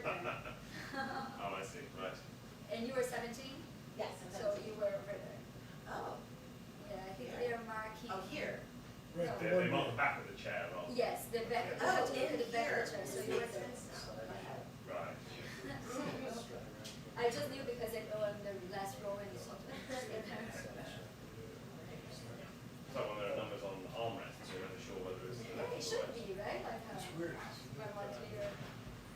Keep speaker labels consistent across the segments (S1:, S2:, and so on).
S1: birthday.
S2: Oh, I see, right.
S1: And you were 17?
S3: Yes, I'm
S1: So
S3: 17.
S1: you were over there.
S3: Oh,
S1: Yeah, I think
S3: Here?
S1: they're marking.
S3: oh, here.
S1: No.
S2: They mark the back of the chair rather than.
S1: Yes, the back, you
S3: Oh,
S1: have to look
S3: in
S1: at the back
S3: here.
S1: of the chair, so
S3: This
S1: you were
S3: makes
S1: there.
S3: sense now. Okay.
S2: Right.
S1: I just knew because I go on the last row and it's not there.
S2: So when there are numbers on armrests, you're never sure whether it's.
S1: Yeah, it should be, right? Like,
S4: It's weird.
S1: 1 1 3 or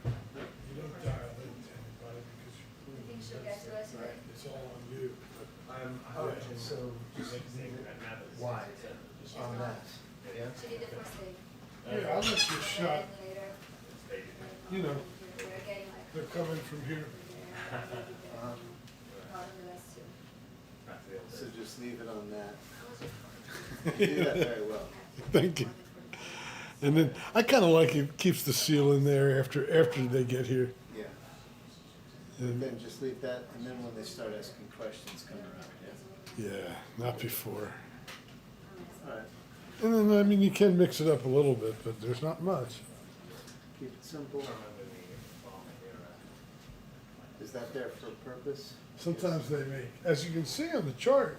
S4: You don't dial in to anybody because
S1: I think she'll get to us, right?
S4: it's all on you. But
S5: Okay, so just leave it wide on that, yeah?
S1: She did the first thing.
S4: yeah, I'll let you
S1: And
S4: shot.
S1: then later,
S4: You know,
S1: we're getting like.
S4: they're coming from here.
S1: Part of the rest too.
S5: So just leave it on that. You do that very well.
S4: Thank you. And then I kind of like it keeps the seal in there after they get here.
S5: Yeah.
S4: And
S5: Then just leave that, and then when they start asking questions, come around, yeah?
S4: yeah, not before.
S5: All right,
S4: And then I mean you can mix it up a little bit, but there's not much.
S5: keep it simple. Is that there for a purpose?
S4: Sometimes they make, as you can see on the chart,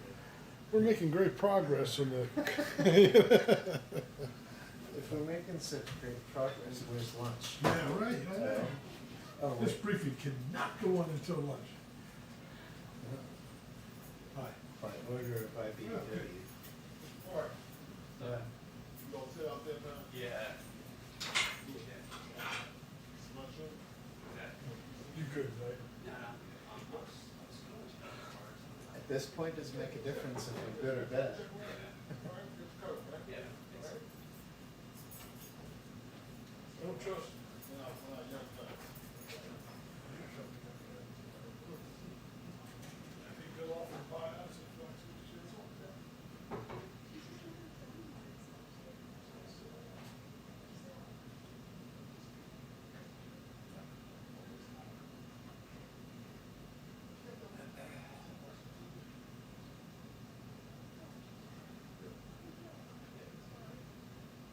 S4: we're making great progress on the.
S5: If we're making such great progress, where's lunch?
S4: Yeah, right. I know.
S5: Oh,
S4: This
S5: wait.
S4: briefing cannot go on until lunch. Hi.
S5: By order of IBW.
S2: Yeah.
S4: You good, right?
S5: At this point, does it make a difference if we're good or bad?
S4: Don't trust.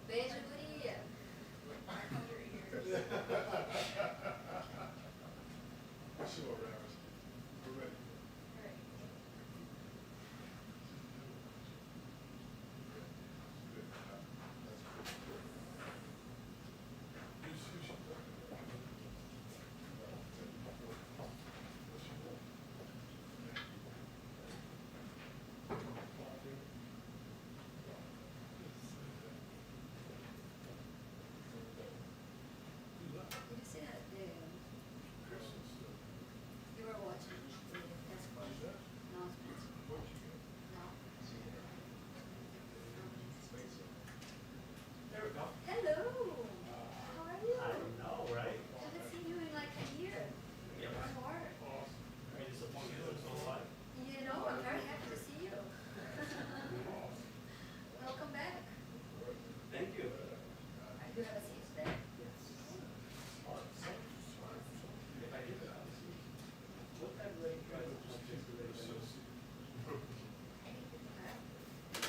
S1: Beijo, guria.
S4: Sure, Ravis. We're ready.
S1: Did you see that? You were watching the escort announcements? No.
S2: There we go.
S1: Hello. How are you?
S2: I know, right?
S1: Haven't seen you in like a year.
S2: Yeah.
S1: Or more.
S2: Are you disappointed it looks so alike?
S1: You know, I'm very happy to see you. Welcome back.
S2: Thank you.
S1: You have a seat today?
S2: If I did that, what that rate tries to just do it.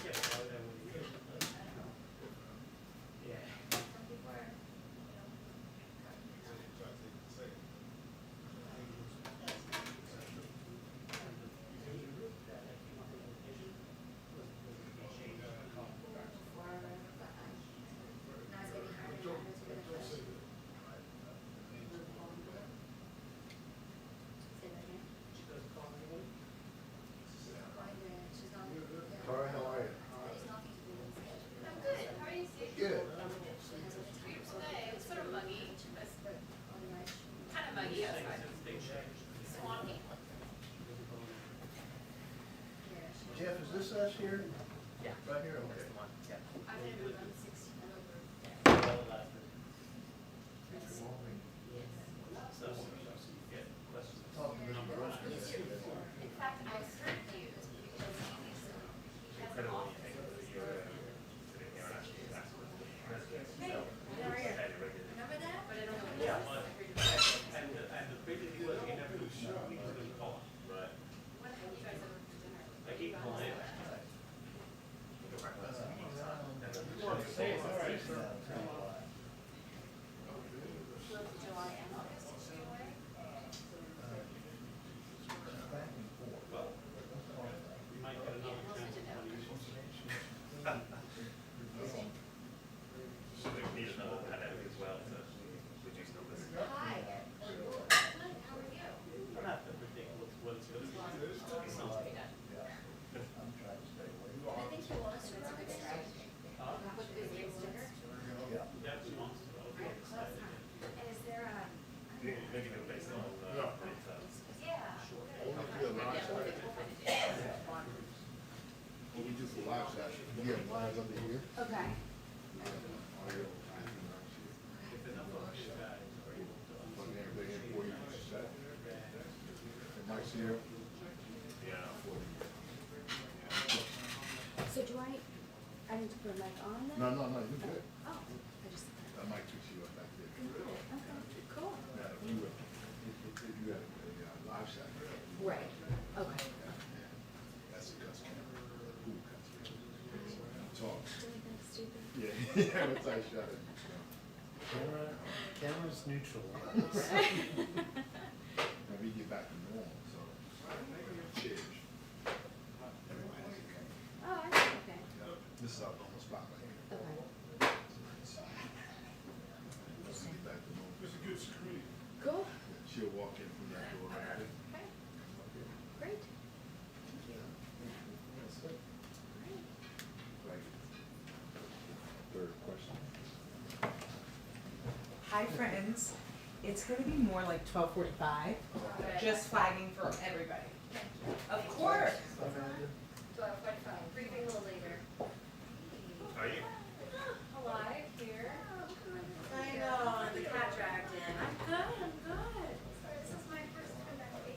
S2: Yeah, but why would I want to use it? Yeah.
S1: Some people are, you know.
S5: Tara, how are you?
S6: I'm good. How are you, Steve?
S5: Good.
S6: It's sort of muggy. Kind of muggy outside. Swampy.
S5: Jeff, is this us here?
S2: Yeah.
S5: Right here, okay.
S6: I'm gonna move on 16
S2: So, get questions.
S5: Talk to Mr. Grossman.
S6: In fact, I served you because he has an office. Hey, how are you?
S1: Remember that?
S6: But I don't know what it
S2: Yeah,
S6: is.
S2: but, and the big thing was he never knew he was going to call. Right.
S6: What have you guys ever for dinner?
S2: I keep calling it. maybe the place on,
S5: No.
S6: Yeah.
S5: Only for the live session. What we do for live session, we have lines under here.
S6: Okay.
S5: Audio,
S2: if enough of you guys are able to.
S5: plug everything in for you, set. And Mike's here.
S2: Yeah.
S5: For you.
S3: So do I need to put a mic on then?
S5: No, you're good.
S3: Oh, I just,
S5: That mic picks you up back there.
S3: okay, cool.
S5: Now, if you have a live session.
S3: Right, okay.
S5: That's a cuss camera. Ooh, cuss camera. Talk.
S3: Doing that stupid.
S5: Yeah, yeah, once I shut it.
S7: Camera's neutral.
S5: Now we get back to normal, so. Change. Everybody has a camera.
S3: Oh, I see, okay.
S5: This is our normal spot right here.
S3: Okay.
S5: Once we get back to normal. It's a good screen.
S3: Cool,
S5: She'll walk in from that door right there.
S3: okay, great. Thank you. Great.
S5: Right. Third question.
S8: Hi, friends. It's going to be more like 12:45, just flagging for everybody. Of course.
S1: 12:45, briefing a little later.
S2: Are you?
S6: Alive here.
S8: I know, the cat dragged in. I'm good, I'm good.
S6: This is my first time back to 18.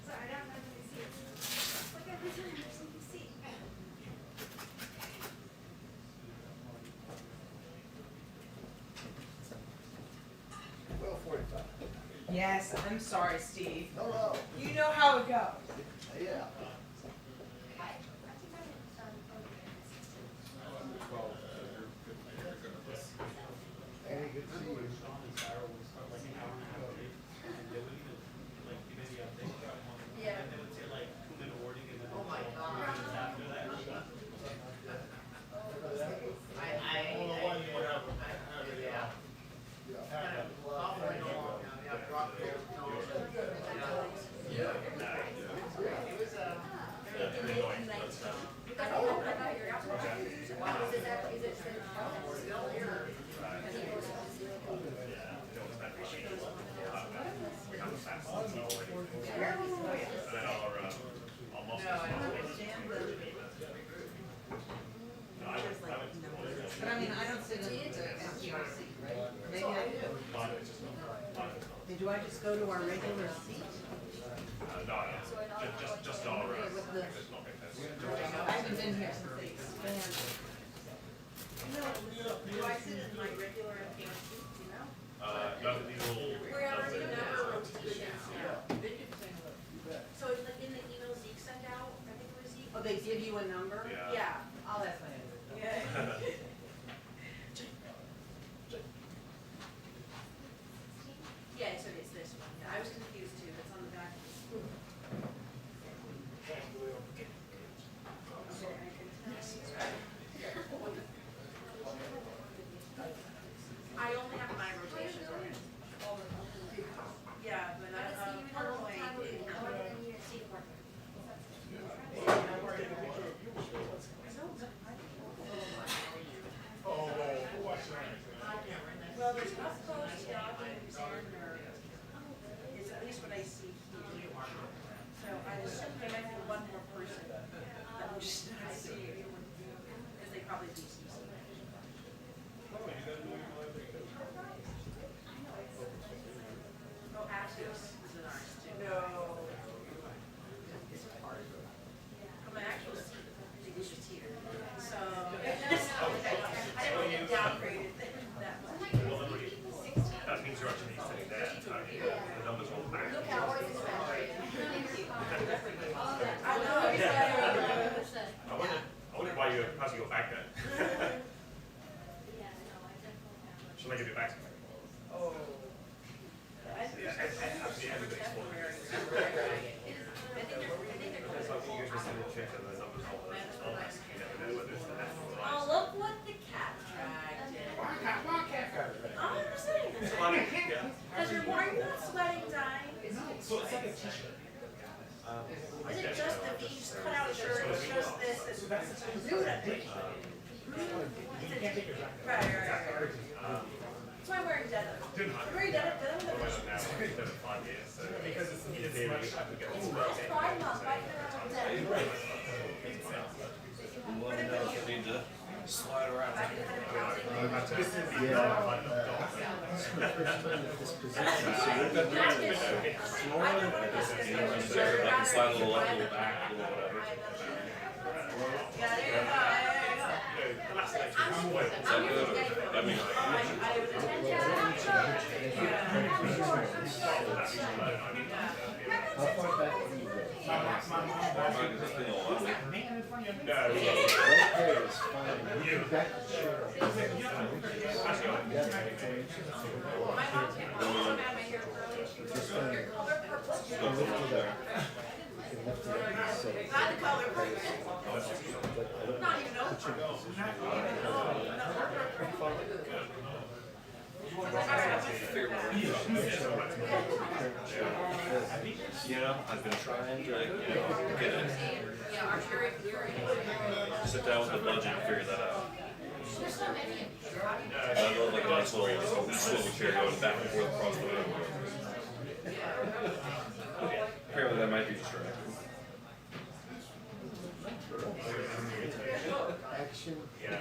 S6: So I don't have any seats. Look every time there's a seat.
S5: 12:45.
S8: Yes, I'm sorry, Steve.
S5: Hello.
S8: You know how it goes.
S5: Yeah. Hey, good to see you.
S2: Sean and Sarah would start like an hour and a half late, and they would even, like, give me the update.
S1: Yeah.
S2: And they would say like 2-minute warning and then.
S8: Oh my God.
S2: After that.
S8: But I mean, I don't sit in the FDRC, right? Maybe I do. Do I just go to our regular seat?
S2: Just all around.
S3: Okay, with the-
S8: I haven't been here since they expanded. No, do I sit in my regular FDRC, you know?
S2: None of these little.
S6: We're already number rotations now.
S8: So it's like in the email Zeke sent out, I think it was Zeke?
S3: Oh, they give you a number?
S2: Yeah.
S8: Yeah, I'll ask my husband. Yeah. Yeah, so it's this one, yeah, I was confused too, it's on the back. I only have my rotations on it. Yeah, but well, there's up close, documents, is at least what I see here. So I assume there might be one more person that I'm just not seeing, because they probably do see something. Oh, Axios is in ours too. No. It's hard. Come on, actual seat, is just here. So. I don't get downgraded that much.
S2: That means you're actually sitting there, the numbers will back.
S1: Look how ours is measured.
S6: I know,
S2: I wondered why you, how's you go back then? Shall I give you back?
S8: Oh.
S2: Actually, everybody's full. That's why we usually send a check and the numbers all nice. You never know whether it's the national
S8: Oh,
S2: rise.
S8: look what the cat dragged in. I'm just saying.
S2: It's funny, yeah.
S8: Because you're not sweating, dying.
S2: So it's like a t-shirt.
S8: Is it just the V's cut out shirt, it's just this, this, Right. That's why I'm wearing denim. I'm wearing denim, denim,
S2: Because it's much I could get
S8: It's Pride Month, right now.
S7: Let me know if you need to slide around.
S5: Yeah. This position, so you're gonna be
S7: I can slide a little up, a little back, a little whatever.
S8: Yeah, there you go.
S7: Is that good? Or, I mean,
S5: how far back can you go?
S7: mine is just been a while.
S5: Right there is fine. You can back the chair.
S8: My mom came home, had my hair curly, she was
S5: Just
S8: like, your color purple.
S5: You can lift it up. You can lift it up and set it.
S8: Not the color purple.
S5: But
S8: Not even know.
S5: put your position.
S7: You know, I've been trying to, get it.
S8: Yeah, our jury,
S7: Sit down with the budget and figure that out.
S1: There's so many.
S7: I love like a nice little swivel chair going back and forth across the room. Apparently that might be distracting.
S5: Action,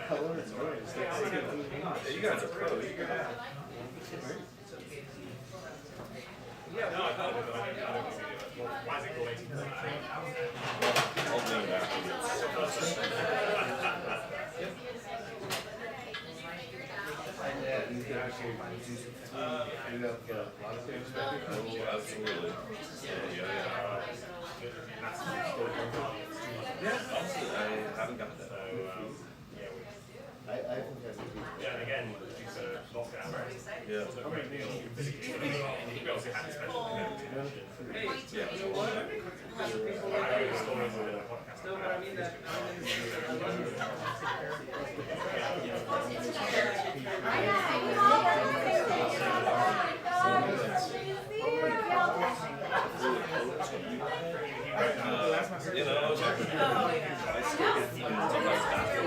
S5: color, and noise. That's the thing.
S7: Yeah, you guys are pros. You got it.
S2: Why is it called 18?
S7: I'll do it afterwards.
S5: Yeah, you can actually use it. You have a lot of things.
S7: Oh, absolutely. Yeah. Yeah, honestly, I haven't got that.
S5: I haven't got it.
S2: Yeah, and again, it's a lockdown, right?
S7: Yeah.
S2: It's a great deal. We also had a special connection.
S7: Yeah.
S2: I heard stories of the podcast.
S7: You know, I still get sometimes after.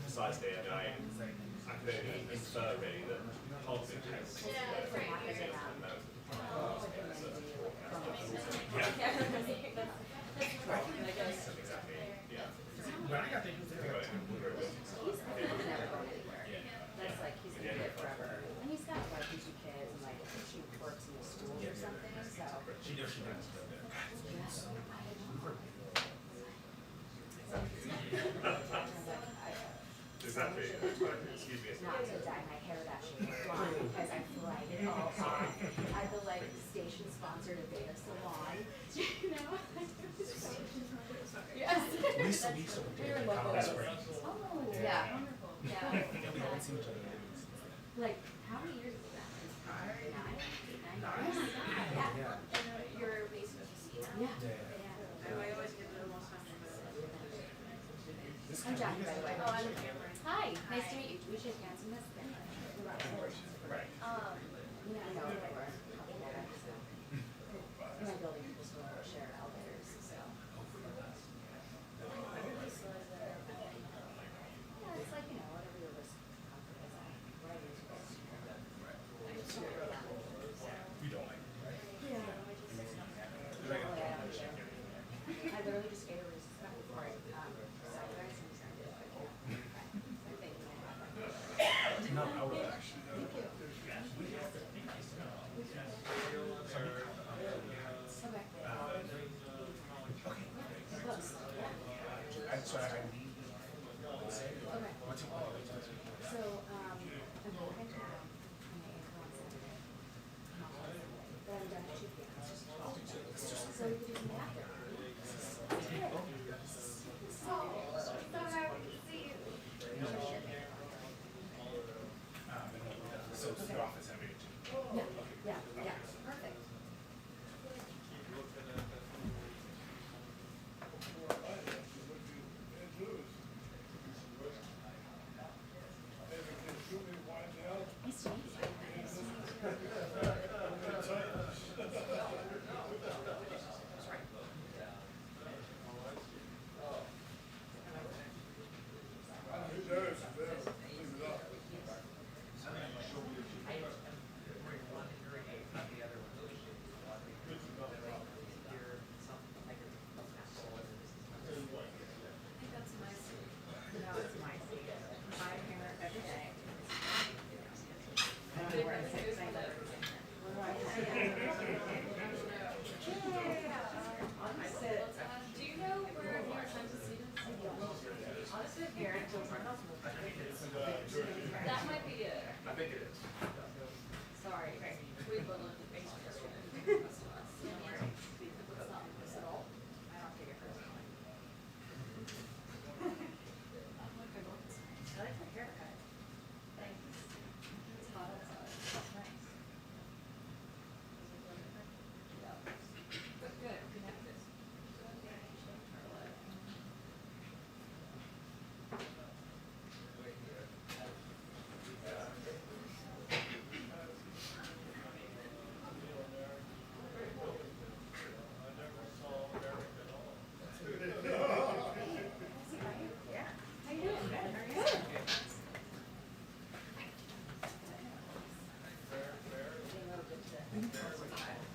S2: Besides the AI, I could only infer really that politics has exactly, yeah.
S3: That's like, he's gonna be there forever. And he's got like 2 kids and like she works in the school or something, so.
S2: She does. Exactly. Excuse me.
S3: Not to dye my hair that shade blonde because I fried it all off. I feel like station sponsored a Veda salon, you know? Yes.
S9: Lisa
S3: We were local. Oh, yeah. Yeah. Like, how many years is that? 9? 9 years? Yeah.
S1: Your basement casino.
S3: Yeah.
S8: I always get the most time.
S3: I'm Jackie, by the way.
S1: Oh, I'm Cameron.
S3: Hi, nice to meet you. We should handsome this thing.
S2: Right.
S3: You know, I know they were a couple there, so. In my building, people still share elevators, so. Yeah, it's like, you know, whatever your risk comfort is, what I use for.
S9: You don't like it, right?
S3: Yeah. I literally just ate a Reese's cup before I, sacrificed and started it, but yeah. I'm thinking I have like.
S9: No, I would actually. So I need. What's your
S3: So, I'm going to have my ankle on Saturday. But I'm done at 2 p.m. So we could do some after. So, That might be it.
S9: I think it is.
S3: Sorry. We both looked at Facebook yesterday. It's not this at all. I don't take it personally. I like my haircut. Thanks. It's hot outside. That's nice. Yeah. But good, connected.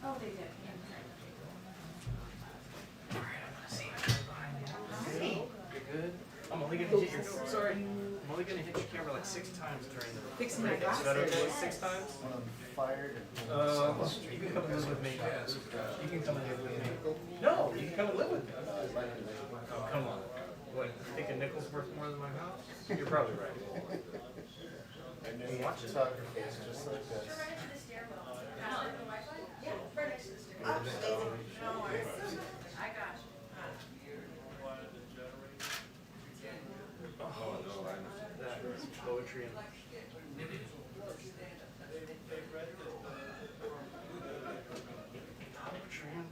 S3: Oh, they did.
S2: You're good? I'm only gonna hit your, sorry, I'm only gonna hit your camera like 6 times during the.
S3: Fixing my
S2: break. Is that
S3: glasses.
S2: okay? 6 times?
S5: When I'm fired and.
S2: You can come and live with me. You can come and live with me. No, you can come and live with me. Oh, come on. What, you think a nickel's worth more than my house? You're probably right.
S5: And then photography is just like this.
S8: Right into the stairwell. Past the Wi-Fi? Yeah, right next to the stairwell. No worries. I got you.
S7: Oh, no, I understand.
S2: That is poetry and. Poetry and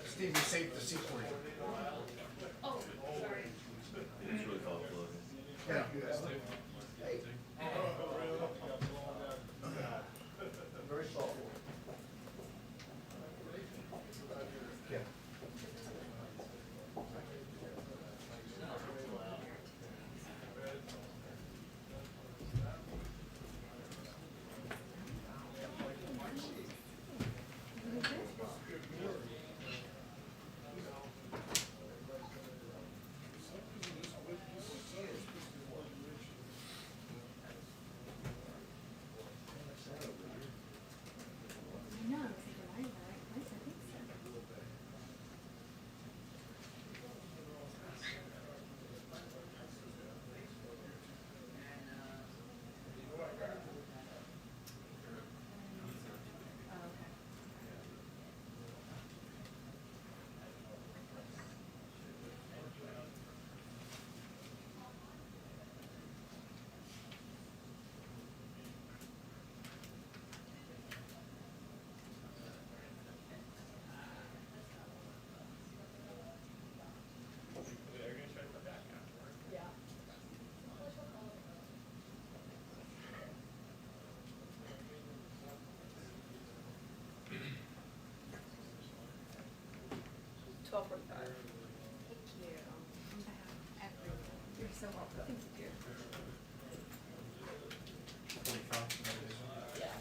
S9: Steve, we saved the seat for you.
S1: Oh, sorry.
S7: It's really thoughtful.
S9: Yeah.
S5: Very thoughtful.
S9: Yeah.
S6: I know, I was like, am I in the right place? I think so.
S3: Thank you.
S6: On behalf of everyone. You're so welcome. Thank you.
S3: Yeah.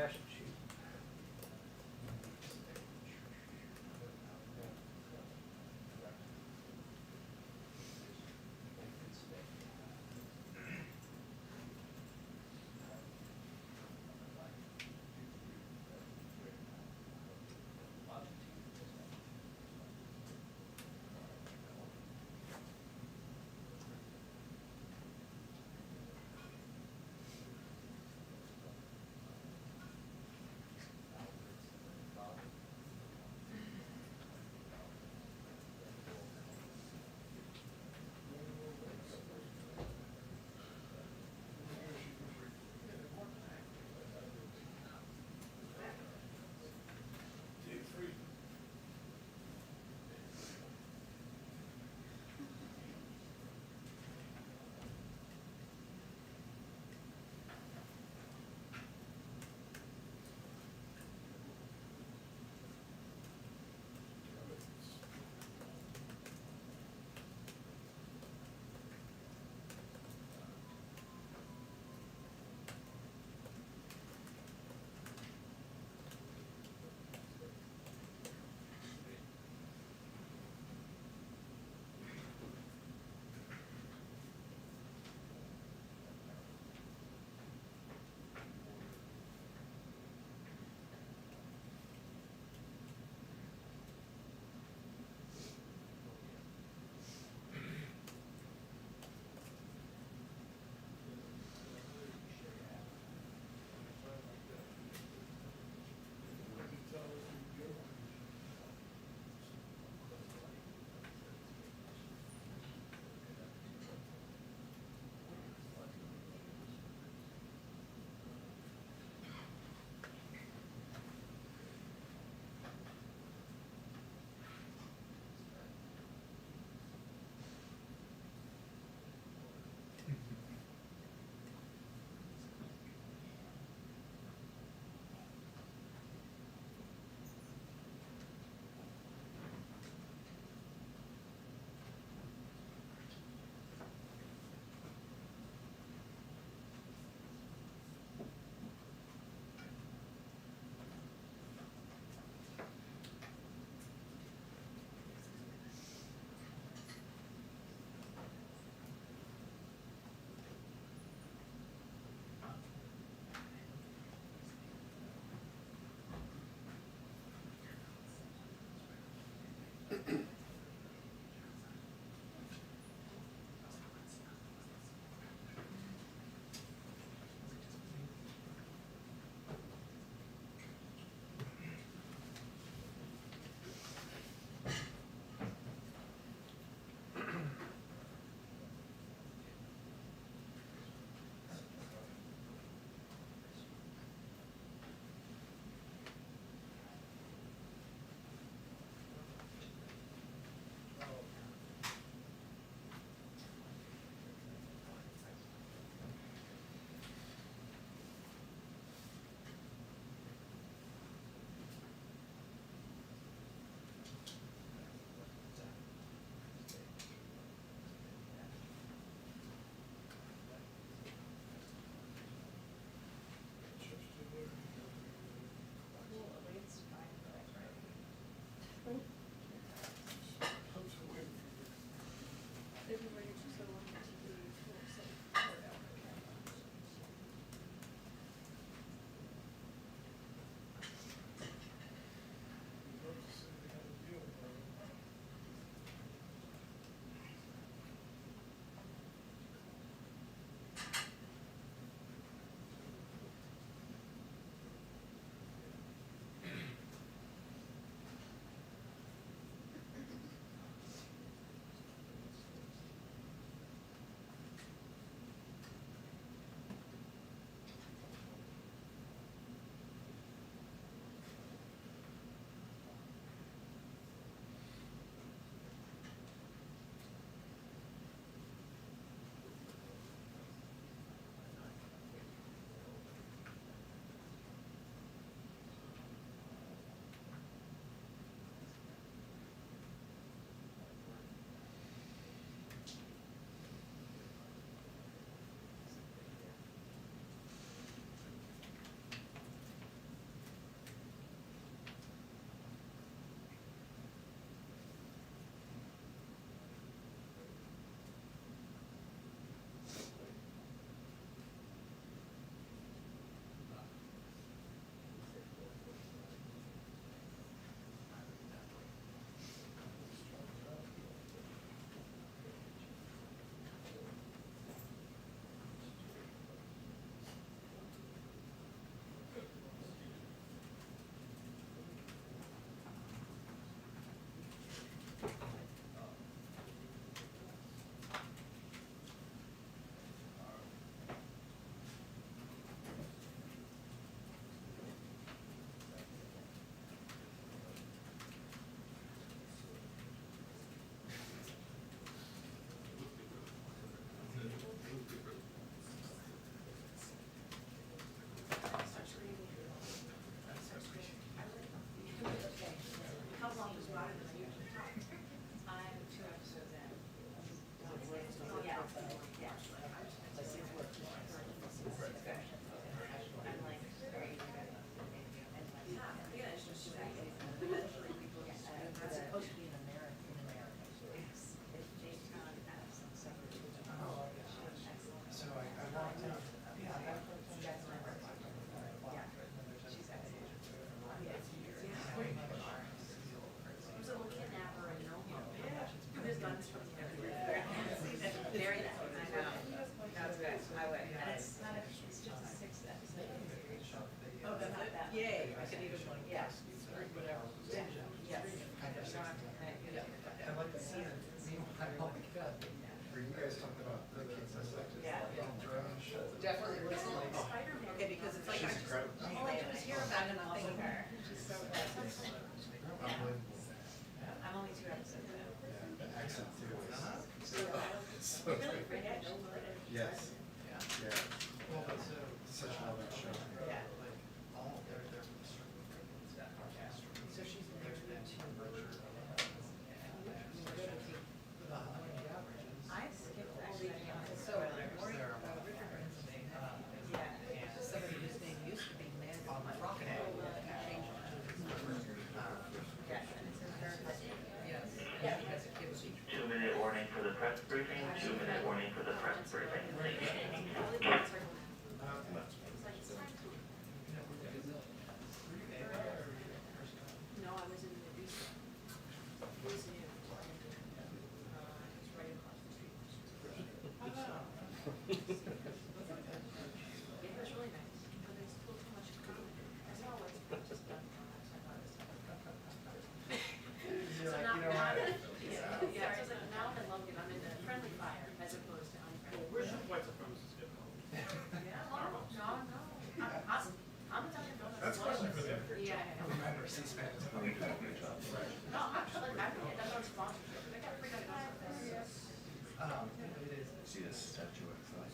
S2: trash chute.
S8: funds from everywhere. Very nice. I know. That's good. I would. And it's not, it's just a 6 episode. Oh, that's not that. Yay. I could even, yeah. Whatever. Yeah. Yes.
S5: I like to see it. Oh my God. Were you guys talking about the kids?
S8: Yeah.
S5: Definitely was like.
S8: Spider-Man. Okay, because it's like, I
S5: She's
S8: just,
S5: incredible.
S8: all I do is hear about it and think of her. She's so good.
S5: Unbelievable.
S8: I'm only 2 episodes in.
S5: The accent too is so
S8: Really
S5: good.
S8: forget.
S5: Yes. Yeah. Such a lovely show.
S8: Yeah.
S3: So she's married to
S8: I skipped actually. So, Lori, Richard Ransom, yeah, somebody whose name used to be Man on my rocket. Changed it to yeah, and it's his third husband. Yes. Yeah, because it gives you.
S10: 2-minute warning for the press briefing. 2-minute warning for the press briefing.
S8: No, I was in the museum. Museum. It's right across the street. It was really nice, but there's still too much food. I saw what's just done. So now, now, yeah, so it's like now I'm in love with it. I'm in the friendly fire as opposed to unfriendly.
S2: Where's your white supremacist get from?
S8: Yeah, no, no. I'm talking about.
S5: That's question for them.
S8: Yeah.
S5: Remember, C-SPAN is a good job.
S8: No, actually, that's not sponsorship. They got free guys on this.
S5: It is. See this statue outside?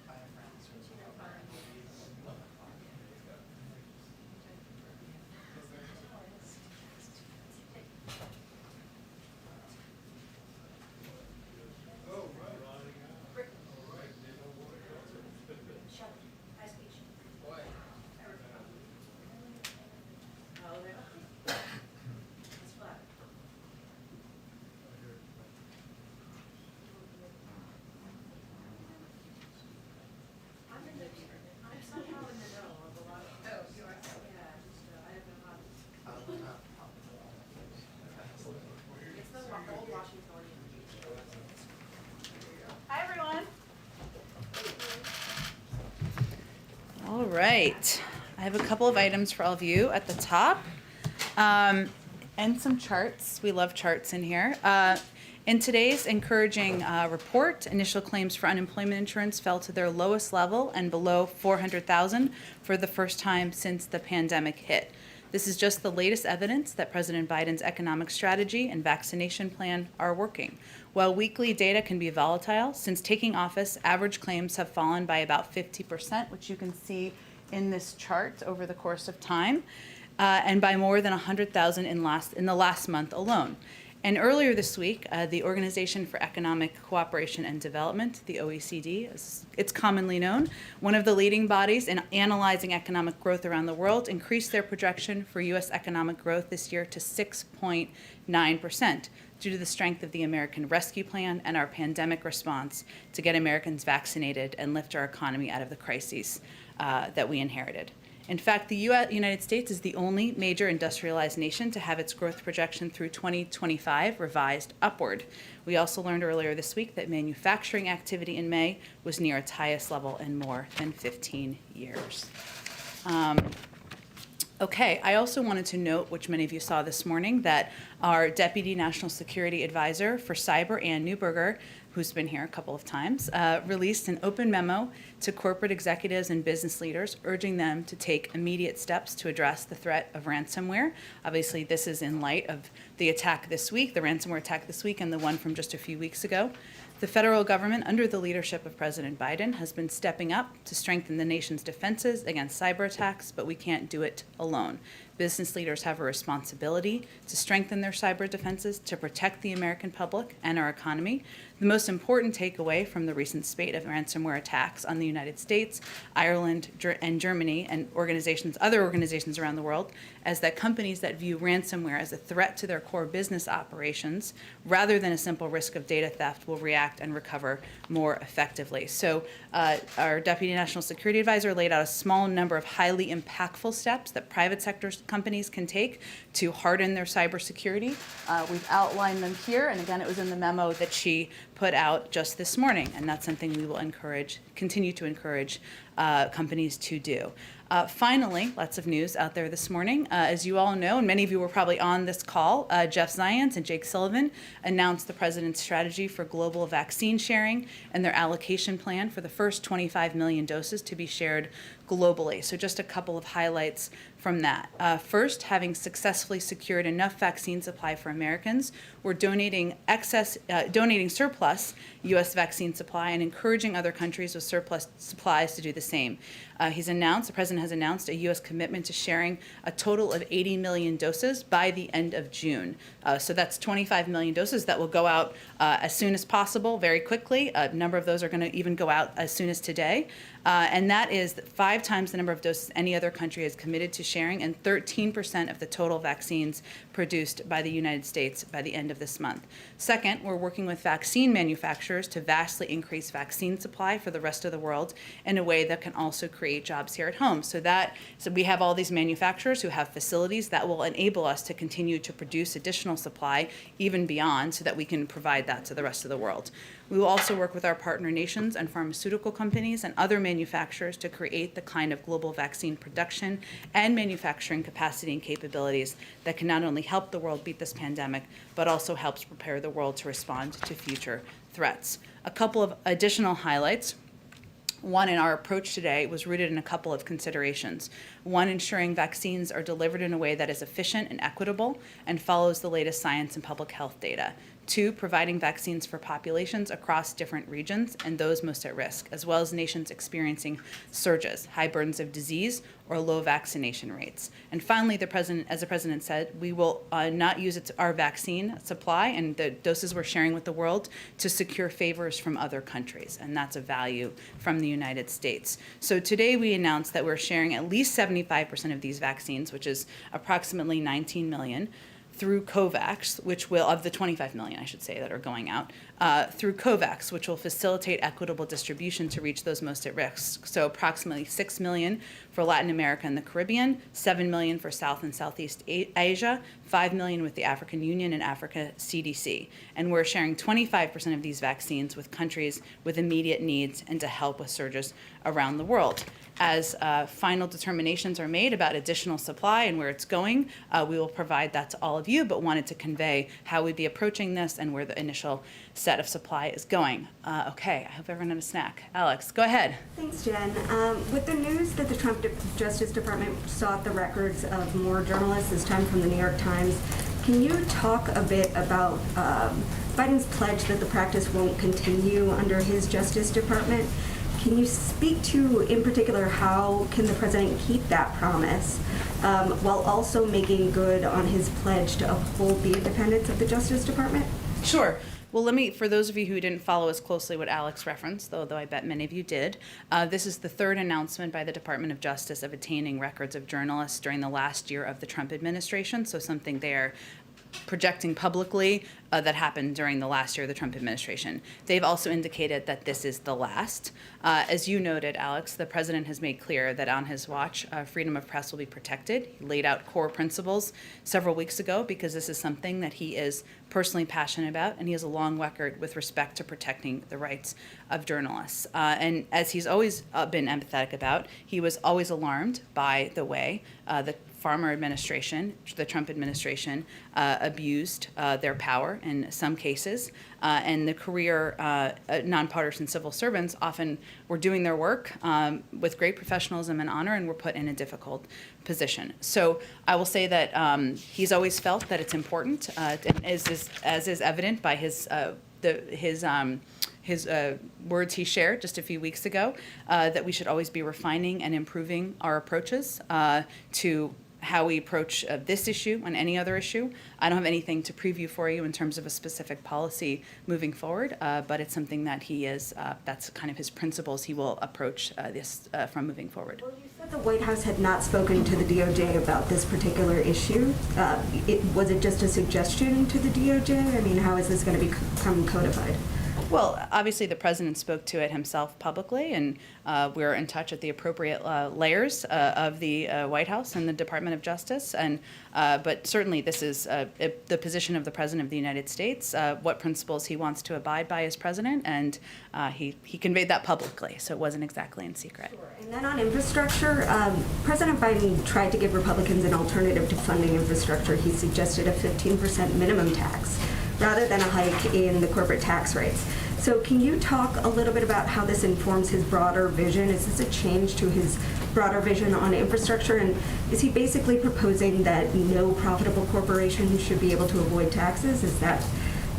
S5: I have friends who
S8: Oh, really? It's flat. I'm somehow in the know of a lot of. Oh, you are? Yeah, just, I don't know how. It's the old Washingtonian. Hi, everyone.
S11: All right. I have a couple of items for all of you at the top, and some charts. We love charts in here. In today's encouraging report, initial claims for unemployment insurance fell to their lowest level and below 400,000 for the first time since the pandemic hit. This is just the latest evidence that President Biden's economic strategy and vaccination plan are working. While weekly data can be volatile, since taking office, average claims have fallen by about 50%, which you can see in this chart over the course of time, and by more than 100,000 in the last month alone. And earlier this week, the Organization for Economic Cooperation and Development, the OECD, as it's commonly known, one of the leading bodies in analyzing economic growth around the world, increased their projection for U.S. economic growth this year to 6.9%, due to the strength of the American Rescue Plan and our pandemic response to get Americans vaccinated and lift our economy out of the crises that we inherited. In fact, the United States is the only major industrialized nation to have its growth projection through 2025 revised upward. We also learned earlier this week that manufacturing activity in May was near its highest level in more than 15 years. Okay, I also wanted to note, which many of you saw this morning, that our Deputy National Security Advisor for Cyber, Ann Neuberger, who's been here a couple of times, released an open memo to corporate executives and business leaders, urging them to take immediate steps to address the threat of ransomware. Obviously, this is in light of the attack this week, the ransomware attack this week, and the one from just a few weeks ago. The federal government, under the leadership of President Biden, has been stepping up to strengthen the nation's defenses against cyber attacks, but we can't do it alone. Business leaders have a responsibility to strengthen their cyber defenses to protect the American public and our economy. The most important takeaway from the recent spate of ransomware attacks on the United States, Ireland, and Germany, and other organizations around the world, as that companies that view ransomware as a threat to their core business operations, rather than a simple risk of data theft, will react and recover more effectively. So our Deputy National Security Advisor laid out a small number of highly impactful steps that private sector companies can take to harden their cybersecurity. We've outlined them here, and again, it was in the memo that she put out just this morning, and that's something we will continue to encourage companies to do. Finally, lots of news out there this morning. As you all know, and many of you were probably on this call, Jeff Zients and Jake Sullivan announced the President's strategy for global vaccine sharing and their allocation plan for the first 25 million doses to be shared globally. So just a couple of highlights from that. First, having successfully secured enough vaccine supply for Americans, we're donating surplus U.S. vaccine supply and encouraging other countries with surplus supplies to do the same. The President has announced a U.S. commitment to sharing a total of 80 million doses by the end of June. So that's 25 million doses that will go out as soon as possible, very quickly. A number of those are going to even go out as soon as today. And that is 5 times the number of doses any other country has committed to sharing, and 13% of the total vaccines produced by the United States by the end of this month. Second, we're working with vaccine manufacturers to vastly increase vaccine supply for the rest of the world in a way that can also create jobs here at home. So we have all these manufacturers who have facilities that will enable us to continue to produce additional supply even beyond, so that we can provide that to the rest of the world. We will also work with our partner nations and pharmaceutical companies and other manufacturers to create the kind of global vaccine production and manufacturing capacity and capabilities that can not only help the world beat this pandemic, but also helps prepare the world to respond to future threats. A couple of additional highlights. One, in our approach today, was rooted in a couple of considerations. One, ensuring vaccines are delivered in a way that is efficient and equitable and follows the latest science and public health data. 2, providing vaccines for populations across different regions and those most at risk, as well as nations experiencing surges, high burdens of disease, or low vaccination rates. And finally, as the President said, we will not use our vaccine supply and the doses we're sharing with the world to secure favors from other countries, and that's a value from the United States. So today we announced that we're sharing at least 75% of these vaccines, which is approximately 19 million, through COVAX, which will, of the 25 million, I should say, that are going out, through COVAX, which will facilitate equitable distribution to reach those most at risk. So approximately 6 million for Latin America and the Caribbean, 7 million for South and Southeast Asia, 5 million with the African Union and Africa CDC. And we're sharing 25% of these vaccines with countries with immediate needs and to help with surges around the world. As final determinations are made about additional supply and where it's going, we will provide that to all of you, but wanted to convey how we'd be approaching this and where the initial set of supply is going. Okay, I hope everyone had a snack. Alex, go ahead.
S6: Thanks, Jen. With the news that the Trump Justice Department sought the records of more journalists, this time from the New York Times, can you talk a bit about Biden's pledge that the practice won't continue under his Justice Department? Can you speak to, in particular, how can the president keep that promise while also making good on his pledge to uphold the independence of the Justice Department?
S11: Sure. Well, for those of you who didn't follow as closely what Alex referenced, though I bet many of you did, this is the third announcement by the Department of Justice of attaining records of journalists during the last year of the Trump administration, so something they're projecting publicly that happened during the last year of the Trump administration. They've also indicated that this is the last. As you noted, Alex, the president has made clear that on his watch, freedom of press will be protected. He laid out core principles several weeks ago because this is something that he is personally passionate about, and he has a long record with respect to protecting the rights of journalists. And as he's always been empathetic about, he was always alarmed by the way the former administration, the Trump administration, abused their power in some cases. And the career nonpartisan civil servants often were doing their work with great professionalism and honor and were put in a difficult position. So I will say that he's always felt that it's important, and as is evident by his words he shared just a few weeks ago, that we should always be refining and improving our approaches to how we approach this issue and any other issue. I don't have anything to preview for you in terms of a specific policy moving forward, but it's something that he is, that's kind of his principles he will approach this from moving forward.
S6: Well, you said The White House had not spoken to the DOJ about this particular issue. Was it just a suggestion to the DOJ? I mean, how is this going to become codified?
S11: Well, obviously, the president spoke to it himself publicly, and we're in touch at the appropriate layers of the White House and the Department of Justice. And but certainly, this is the position of the President of the United States, what principles he wants to abide by as president, and he conveyed that publicly, so it wasn't exactly in secret.
S6: Sure. And then on infrastructure, President Biden tried to give Republicans an alternative to funding infrastructure. He suggested a 15% minimum tax, rather than a hike in the corporate tax rates. So can you talk a little bit about how this informs his broader vision? Is this a change to his broader vision on infrastructure? And is he basically proposing that no profitable corporation should be able to avoid taxes? Is that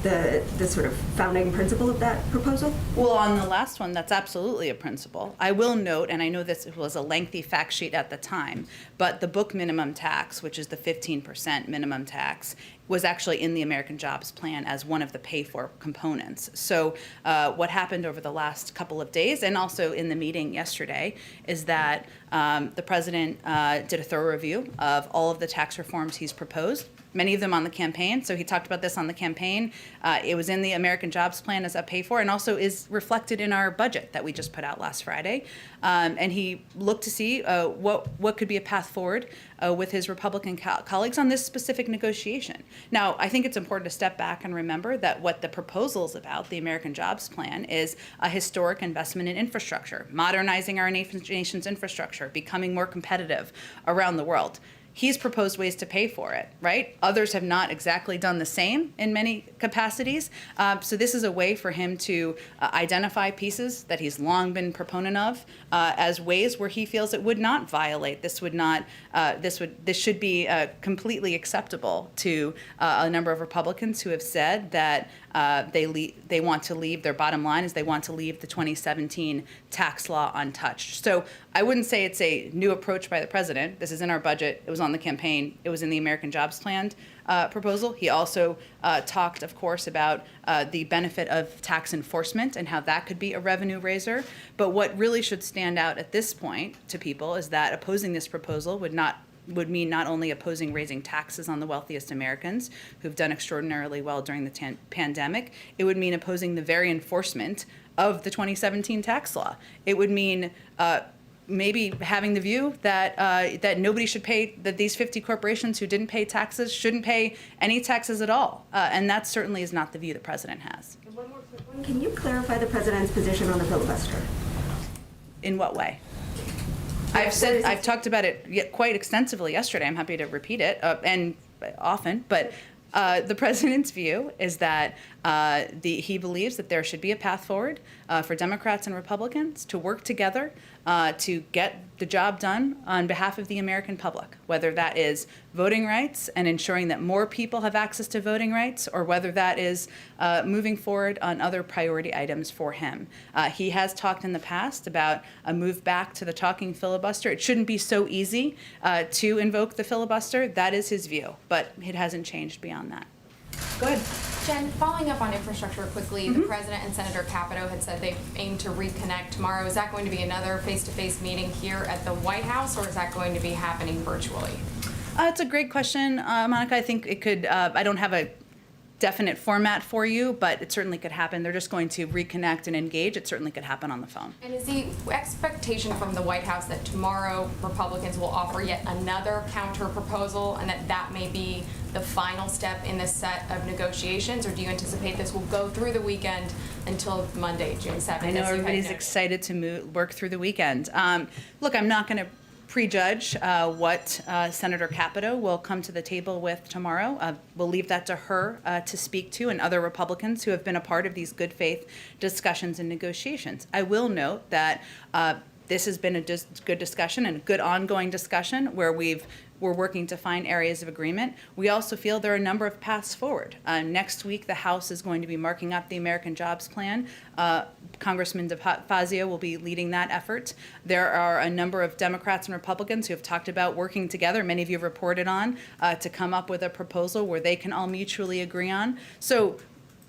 S6: the sort of founding principle of that proposal?
S11: Well, on the last one, that's absolutely a principle. I will note, and I know this was a lengthy fact sheet at the time, but the book minimum tax, which is the 15% minimum tax, was actually in the American Jobs Plan as one of the pay-for components. So what happened over the last couple of days, and also in the meeting yesterday, is that the president did a thorough review of all of the tax reforms he's proposed, many of them on the campaign. So he talked about this on the campaign. It was in the American Jobs Plan as a pay-for, and also is reflected in our budget that we just put out last Friday. And he looked to see what could be a path forward with his Republican colleagues on this specific negotiation. Now, I think it's important to step back and remember that what the proposal is about, the American Jobs Plan, is a historic investment in infrastructure, modernizing our nation's infrastructure, becoming more competitive around the world. He's proposed ways to pay for it, right? Others have not exactly done the same in many capacities. So this is a way for him to identify pieces that he's long been proponent of as ways where he feels it would not violate. This should be completely acceptable to a number of Republicans who have said that they want to leave, their bottom line is they want to leave the 2017 tax law untouched. So I wouldn't say it's a new approach by the president. This is in our budget. It was on the campaign. It was in the American Jobs Plan proposal. He also talked, of course, about the benefit of tax enforcement and how that could be a revenue raiser. But what really should stand out at this point to people is that opposing this proposal would mean not only opposing raising taxes on the wealthiest Americans who've done extraordinarily well during the pandemic, it would mean opposing the very enforcement of the 2017 tax law. It would mean maybe having the view that that nobody should pay, that these 50 corporations who didn't pay taxes shouldn't pay any taxes at all. And that certainly is not the view the president has.
S6: And one more quick one. Can you clarify the president's position on the filibuster?
S11: In what way? I've talked about it quite extensively yesterday. I'm happy to repeat it, and often, but the president's view is that he believes that there should be a path forward for Democrats and Republicans to work together to get the job done on behalf of the American public, whether that is voting rights and ensuring that more people have access to voting rights, or whether that is moving forward on other priority items for him. He has talked in the past about a move back to the talking filibuster. It shouldn't be so easy to invoke the filibuster. That is his view, but it hasn't changed beyond that. Go ahead.
S12: Jen, following up on infrastructure quickly, the President and Senator Capito had said they aim to reconnect tomorrow. Is that going to be another face-to-face meeting here at the White House, or is that going to be happening virtually?
S11: It's a great question, Monica. I think it could, I don't have a definite format for you, but it certainly could happen. They're just going to reconnect and engage. It certainly could happen on the phone.
S12: And is the expectation from the White House that tomorrow Republicans will offer yet another counter proposal, and that may be the final step in this set of negotiations, or do you anticipate this will go through the weekend until Monday, June 7th?
S11: I know everybody's excited to work through the weekend. Look, I'm not going to prejudge what Senator Capito will come to the table with tomorrow. We'll leave that to her to speak to, and other Republicans who have been a part of these good faith discussions and negotiations. I will note that this has been a good discussion and a good ongoing discussion where we're working to find areas of agreement. We also feel there are a number of paths forward. Next week, the House is going to be marking up the American Jobs Plan. Congressman DeFazio will be leading that effort. There are a number of Democrats and Republicans who have talked about working together, many of you have reported on, to come up with a proposal where they can all mutually agree on. So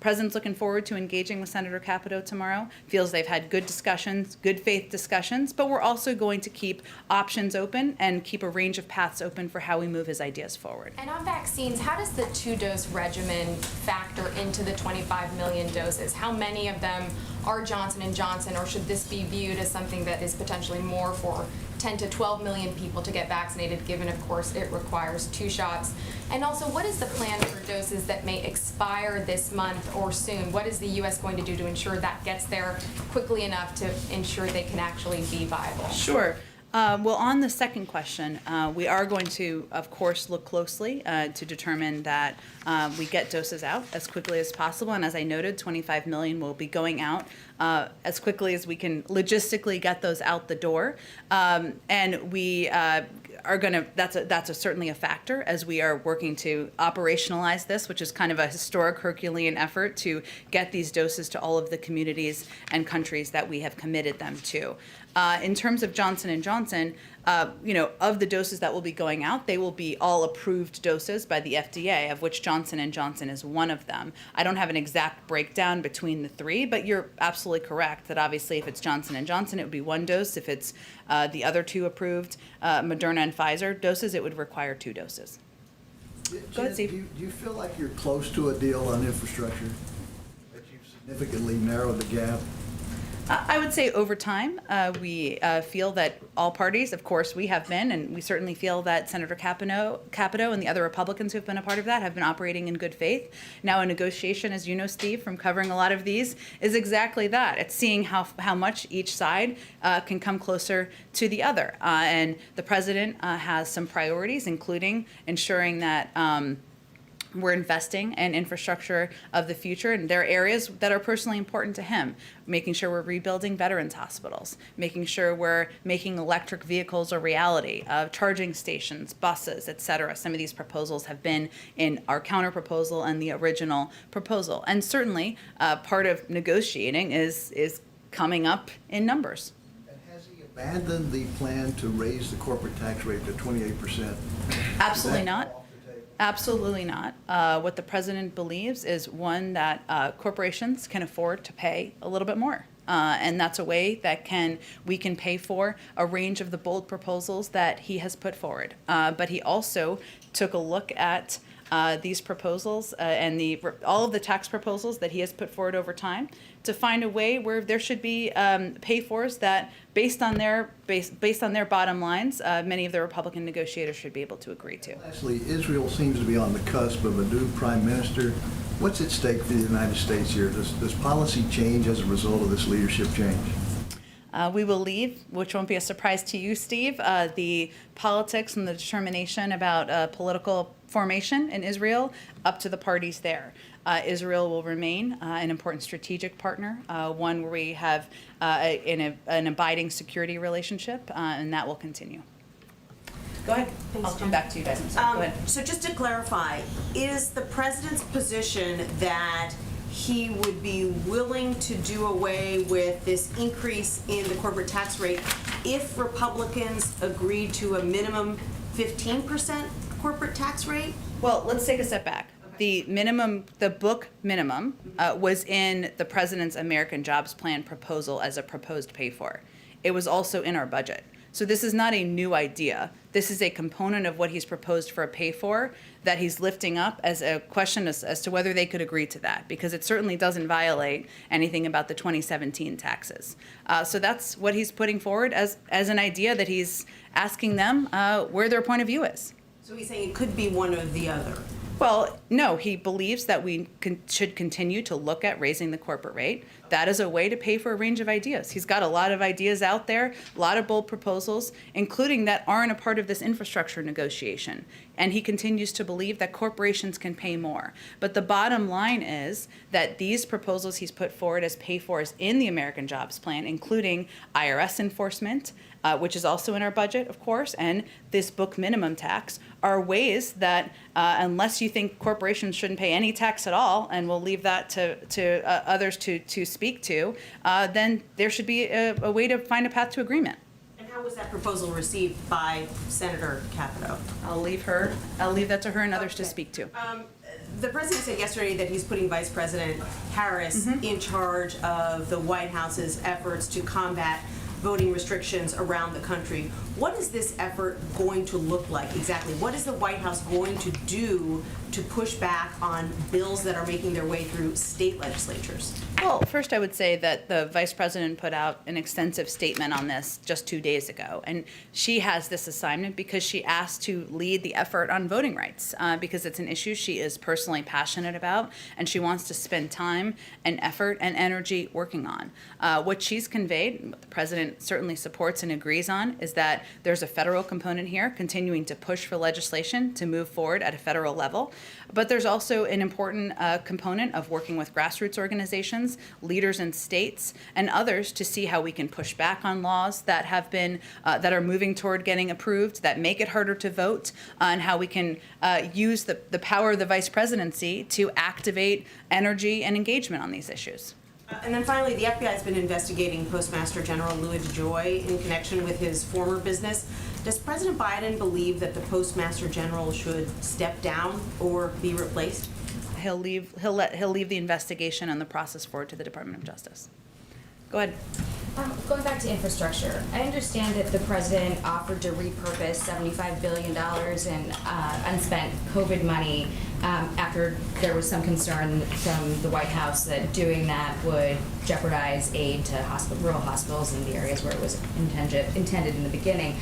S11: President's looking forward to engaging with Senator Capito tomorrow, feels they've had good discussions, good faith discussions, but we're also going to keep options open and keep a range of paths open for how we move his ideas forward.
S12: And on vaccines, how does the 2-dose regimen factor into the 25 million doses? How many of them are Johnson & Johnson, or should this be viewed as something that is potentially more for 10 to 12 million people to get vaccinated, given, of course, it requires 2 shots? And also, what is the plan for doses that may expire this month or soon? What is the U.S. going to do to ensure that gets there quickly enough to ensure they can actually be viable?
S11: Sure. Well, on the second question, we are going to, of course, look closely to determine that we get doses out as quickly as possible. And as I noted, 25 million will be going out as quickly as we can logistically get those out the door. And we are going to, that's certainly a factor as we are working to operationalize this, which is kind of a historic Herculean effort to get these doses to all of the communities and countries that we have committed them to. In terms of Johnson & Johnson, of the doses that will be going out, they will be all approved doses by the FDA, of which Johnson & Johnson is one of them. I don't have an exact breakdown between the 3, but you're absolutely correct that obviously if it's Johnson & Johnson, it would be 1 dose. If it's the other 2 approved, Moderna and Pfizer doses, it would require 2 doses. Go ahead, Steve.
S13: Do you feel like you're close to a deal on infrastructure? That you've significantly narrowed the gap?
S11: I would say over time, we feel that all parties, of course, we have been, and we certainly feel that Senator Capito and the other Republicans who have been a part of that have been operating in good faith. Now, a negotiation, as you know, Steve, from covering a lot of these, is exactly that. It's seeing how much each side can come closer to the other. And the president has some priorities, including ensuring that we're investing in infrastructure of the future, and there are areas that are personally important to him. Making sure we're rebuilding veterans hospitals, making sure we're making electric vehicles a reality, charging stations, buses, et cetera. Some of these proposals have been in our counter proposal and the original proposal. And certainly part of negotiating is coming up in numbers.
S13: And has he abandoned the plan to raise the corporate tax rate to 28%?
S11: Absolutely not. Absolutely not. What the president believes is, one, that corporations can afford to pay a little bit more. And that's a way that we can pay for a range of the bold proposals that he has put forward. But he also took a look at these proposals and all of the tax proposals that he has put forward over time to find a way where there should be pay-fors that, based on their bottom lines, many of the Republican negotiators should be able to agree to.
S13: Lastly, Israel seems to be on the cusp of a new prime minister. What's at stake for the United States here? Does policy change as a result of this leadership change?
S11: We will leave, which won't be a surprise to you, Steve, the politics and the determination about political formation in Israel up to the parties there. Israel will remain an important strategic partner, one where we have an abiding security relationship, and that will continue. Go ahead.
S14: Thanks,
S11: I'll come back to you guys. I'm sorry. Go ahead.
S14: So just to clarify, is the president's position that he would be willing to do away with this increase in the corporate tax rate if Republicans agreed to a minimum 15% corporate tax rate?
S11: Well, let's take a step back. The book minimum was in the president's American Jobs Plan proposal as a proposed pay-for. It was also in our budget. So this is not a new idea. This is a component of what he's proposed for a pay-for that he's lifting up as a question as to whether they could agree to that, because it certainly doesn't violate anything about the 2017 taxes. So that's what he's putting forward as an idea that he's asking them where their point of view is.
S14: So he's saying it could be one or the other.
S11: Well, no, he believes that we should continue to look at raising the corporate rate. That is a way to pay for a range of ideas. He's got a lot of ideas out there, a lot of bold proposals, including that aren't a part of this infrastructure negotiation. And he continues to believe that corporations can pay more. But the bottom line is that these proposals he's put forward as pay-fors in the American Jobs Plan, including IRS enforcement, which is also in our budget, of course, and this book minimum tax, are ways that unless you think corporations shouldn't pay any tax at all, and we'll leave that to others to speak to, then there should be a way to find a path to agreement.
S14: And how was that proposal received by Senator Capito?
S11: I'll leave that to her and others to speak to.
S14: The president said yesterday that he's putting Vice President Harris in charge of the White House's efforts to combat voting restrictions around the country. What is this effort going to look like exactly? What is the White House going to do to push back on bills that are making their way through state legislatures?
S11: Well, first I would say that the Vice President put out an extensive statement on this just 2 days ago. And she has this assignment because she asked to lead the effort on voting rights, because it's an issue she is personally passionate about, and she wants to spend time and effort and energy working on. What she's conveyed, what the President certainly supports and agrees on, is that there's a federal component here, continuing to push for legislation to move forward at a federal level. But there's also an important component of working with grassroots organizations, leaders in states, and others to see how we can push back on laws that have been, that are moving toward getting approved, that make it harder to vote, and how we can use the power of the Vice Presidency to activate energy and engagement on these issues.
S14: And then finally, the FBI has been investigating Postmaster General Louis DeJoy in connection with his former business. Does President Biden believe that the Postmaster General should step down or be replaced?
S11: He'll leave the investigation and the process forward to the Department of Justice. Go ahead.
S3: Going back to infrastructure, I understand that the president offered to repurpose $75 billion in unspent COVID money after there was some concern from the White House that doing that would jeopardize aid to rural hospitals in the areas where it was intended in the beginning.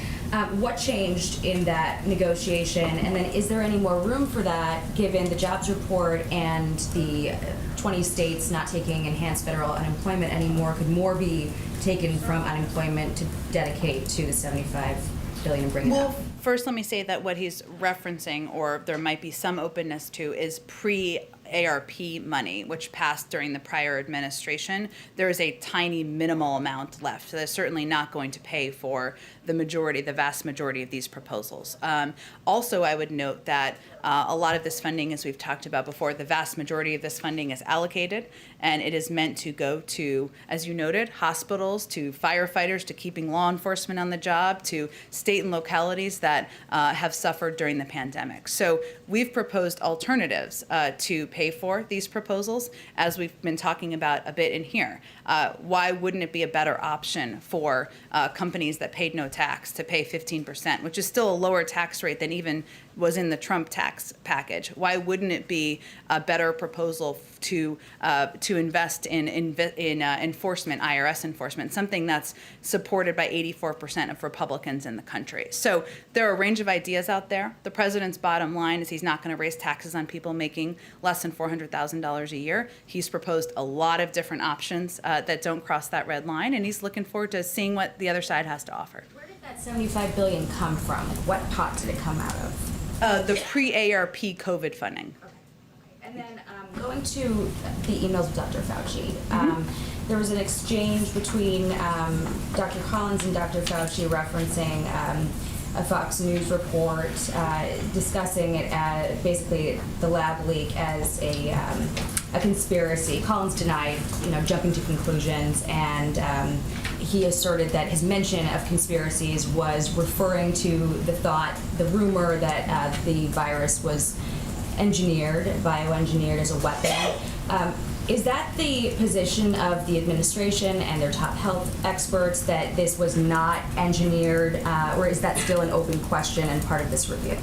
S3: What changed in that negotiation, and then is there any more room for that given the jobs report and the 20 states not taking enhanced federal unemployment anymore? Could more be taken from unemployment to dedicate to the $75 billion and bring it up?
S11: First, let me say that what he's referencing, or there might be some openness to, is pre-ARP money, which passed during the prior administration. There is a tiny minimal amount left. So they're certainly not going to pay for the vast majority of these proposals. Also, I would note that a lot of this funding, as we've talked about before, the vast majority of this funding is allocated, and it is meant to go to, as you noted, hospitals, to firefighters, to keeping law enforcement on the job, to state and localities that have suffered during the pandemic. So we've proposed alternatives to pay for these proposals, as we've been talking about a bit in here. Why wouldn't it be a better option for companies that paid no tax to pay 15%, which is still a lower tax rate than even was in the Trump tax package? Why wouldn't it be a better proposal to invest in enforcement, IRS enforcement, something that's supported by 84% of Republicans in the country? So there are a range of ideas out there. The president's bottom line is he's not going to raise taxes on people making less than $400,000 a year. He's proposed a lot of different options that don't cross that red line, and he's looking forward to seeing what the other side has to offer.
S3: Where did that $75 billion come from? Like, what pot did it come out of?
S11: The pre-ARP COVID funding.
S3: Okay. And then going to the emails with Dr. Fauci, there was an exchange between Dr. Collins and Dr. Fauci referencing a Fox News report discussing it as basically the lab leak as a conspiracy. Collins denied, jumping to conclusions, and he asserted that his mention of conspiracies was referring to the rumor that the virus was bioengineered as a weapon. Is that the position of the administration and their top health experts, that this was not engineered, or is that still an open question and part of this review?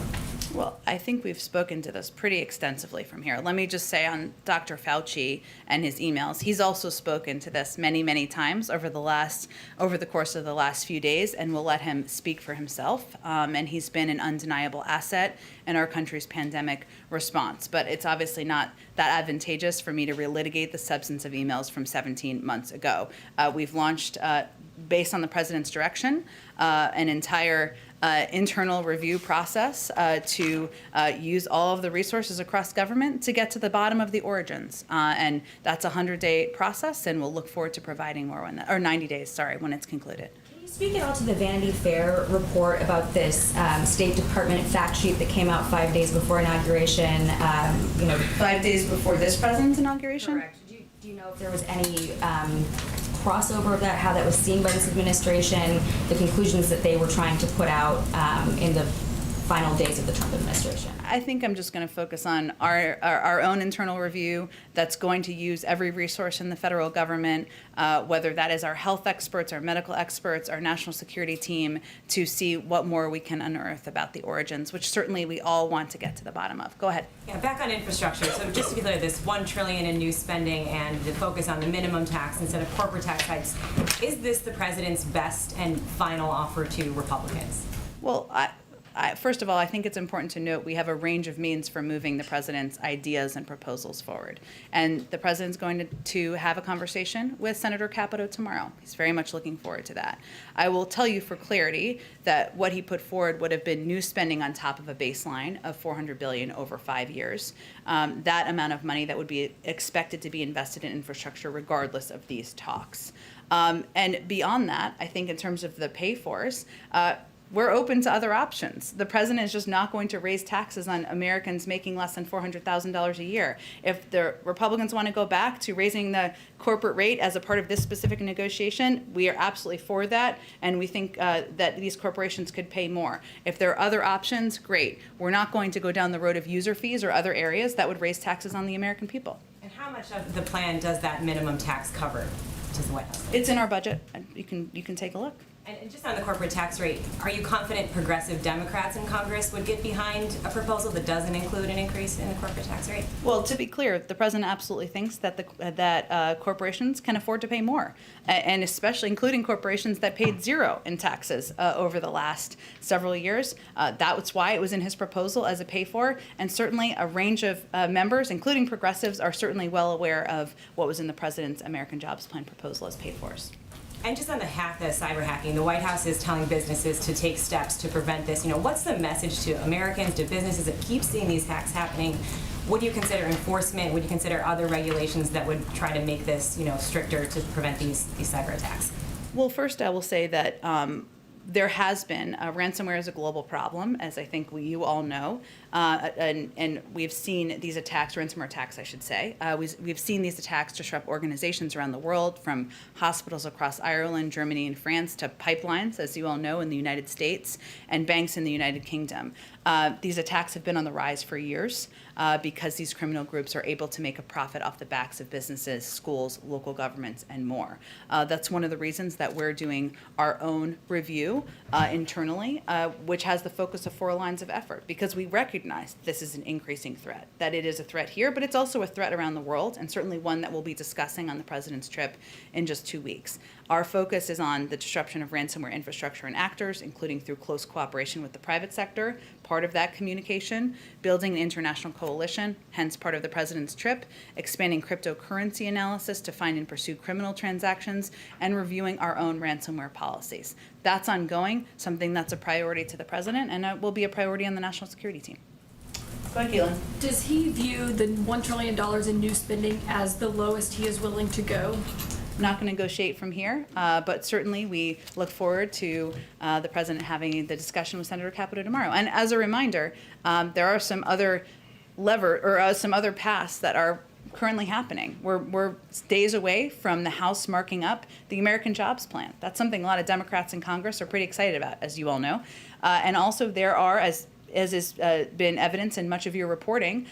S11: Well, I think we've spoken to this pretty extensively from here. Let me just say on Dr. Fauci and his emails, he's also spoken to this many, many times over the course of the last few days, and we'll let him speak for himself. And he's been an undeniable asset in our country's pandemic response. But it's obviously not that advantageous for me to relitigate the substance of emails from 17 months ago. We've launched, based on the president's direction, an entire internal review process to use all of the resources across government to get to the bottom of the origins. And that's a 100-day process, and we'll look forward to providing more when 90 days, sorry, when it's concluded.
S3: Can you speak at all to the Vanity Fair report about this State Department fact sheet that came out 5 days before inauguration?
S11: 5 days before this president's inauguration?
S3: Correct. Do you know if there was any crossover of that, how that was seen by this administration, the conclusions that they were trying to put out in the final days of the Trump administration?
S11: I think I'm just going to focus on our own internal review that's going to use every resource in the federal government, whether that is our health experts, our medical experts, our national security team, to see what more we can unearth about the origins, which certainly we all want to get to the bottom of. Go ahead.
S15: Yeah, back on infrastructure. So just to be clear, this $1 trillion in new spending and the focus on the minimum tax instead of corporate tax hikes, is this the president's best and final offer to Republicans?
S11: Well, first of all, I think it's important to note we have a range of means for moving the president's ideas and proposals forward. And the president's going to have a conversation with Senator Capito tomorrow. He's very much looking forward to that. I will tell you for clarity that what he put forward would have been new spending on top of a baseline of $400 billion over 5 years. That amount of money that would be expected to be invested in infrastructure regardless of these talks. And beyond that, I think in terms of the pay-fors, we're open to other options. The president is just not going to raise taxes on Americans making less than $400,000 a year. If the Republicans want to go back to raising the corporate rate as a part of this specific negotiation, we are absolutely for that, and we think that these corporations could pay more. If there are other options, great. We're not going to go down the road of user fees or other areas that would raise taxes on the American people.
S15: And how much of the plan does that minimum tax cover? Does the White House?
S11: It's in our budget. You can take a look.
S15: And just on the corporate tax rate, are you confident progressive Democrats in Congress would get behind a proposal that doesn't include an increase in the corporate tax rate?
S11: Well, to be clear, the president absolutely thinks that corporations can afford to pay more, and especially including corporations that paid zero in taxes over the last several years. That's why it was in his proposal as a pay-for, and certainly a range of members, including progressives, are certainly well aware of what was in the president's American Jobs Plan proposal as pay-fors.
S15: And just on the cyber hacking, the White House is telling businesses to take steps to prevent this. What's the message to Americans, to businesses that keep seeing these hacks happening? Would you consider enforcement? Would you consider other regulations that would try to make this, stricter to prevent these cyber attacks?
S11: Well, first I will say that there has been ransomware is a global problem, as I think you all know, and we've seen these attacks, ransomware attacks, I should say. We've seen these attacks disrupt organizations around the world, from hospitals across Ireland, Germany, and France to pipelines, as you all know, in the United States, and banks in the United Kingdom. These attacks have been on the rise for years because these criminal groups are able to make a profit off the backs of businesses, schools, local governments, and more. That's one of the reasons that we're doing our own review internally, which has the focus of 4 lines of effort, because we recognize this is an increasing threat, that it is a threat here, but it's also a threat around the world, and certainly one that we'll be discussing on the president's trip in just 2 weeks. Our focus is on the disruption of ransomware infrastructure and actors, including through close cooperation with the private sector, part of that communication, building an international coalition, hence part of the president's trip, expanding cryptocurrency analysis to find and pursue criminal transactions, and reviewing our own ransomware policies. That's ongoing, something that's a priority to the president, and will be a priority on the national security team. Go ahead, Keelan.
S12: Does he view the $1 trillion in new spending as the lowest he is willing to go?
S11: Not going to negotiate from here, but certainly we look forward to the president having the discussion with Senator Capito tomorrow. And as a reminder, there are some other some other paths that are currently happening. We're days away from the House marking up the American Jobs Plan. That's something a lot of Democrats in Congress are pretty excited about, as you all know. And also there are, as has been evidence in much of your reporting,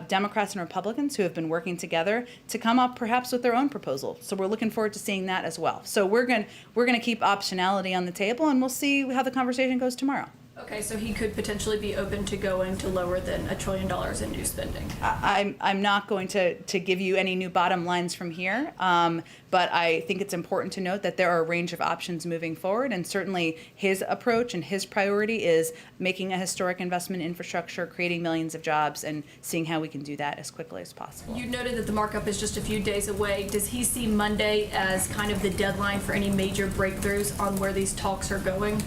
S11: Democrats and Republicans who have been working together to come up perhaps with their own proposal. So we're looking forward to seeing that as well. So we're going to keep optionality on the table, and we'll see how the conversation goes tomorrow.
S12: Okay, so he could potentially be open to going to lower than $1 trillion in new spending.
S11: I'm not going to give you any new bottom lines from here, but I think it's important to note that there are a range of options moving forward, and certainly his approach and his priority is making a historic investment in infrastructure, creating millions of jobs, and seeing how we can do that as quickly as possible.
S12: You noted that the markup is just a few days away. Does he see Monday as kind of the deadline for any major breakthroughs on where these talks are going?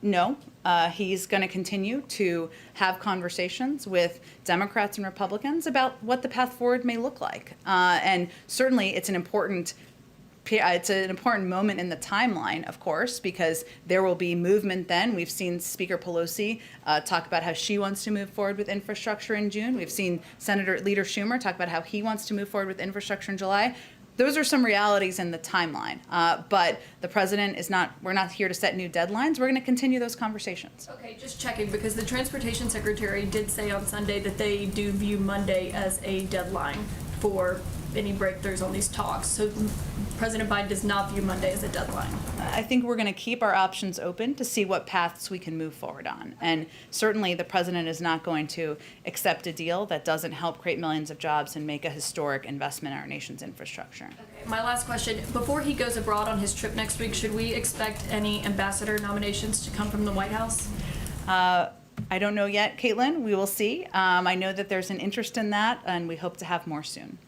S11: No. He's going to continue to have conversations with Democrats and Republicans about what the path forward may look like. And certainly it's an important moment in the timeline, of course, because there will be movement then. We've seen Speaker Pelosi talk about how she wants to move forward with infrastructure in June. We've seen Leader Schumer talk about how he wants to move forward with infrastructure in July. those are some realities in the timeline. But the president is not, we're not here to set new deadlines. We're going to continue those conversations.
S12: Okay, just checking, because the Transportation Secretary did say on Sunday that they do view Monday as a deadline for any breakthroughs on these talks. So President Biden does not view Monday as a deadline.
S11: I think we're going to keep our options open to see what paths we can move forward on. And certainly the president is not going to accept a deal that doesn't help create millions of jobs and make a historic investment in our nation's infrastructure.
S12: Okay, my last question, before he goes abroad on his trip next week, should we expect any ambassador nominations to come from the White House?
S11: I don't know yet, Caitlin. We will see. I know that there's an interest in that, and we hope to have more soon.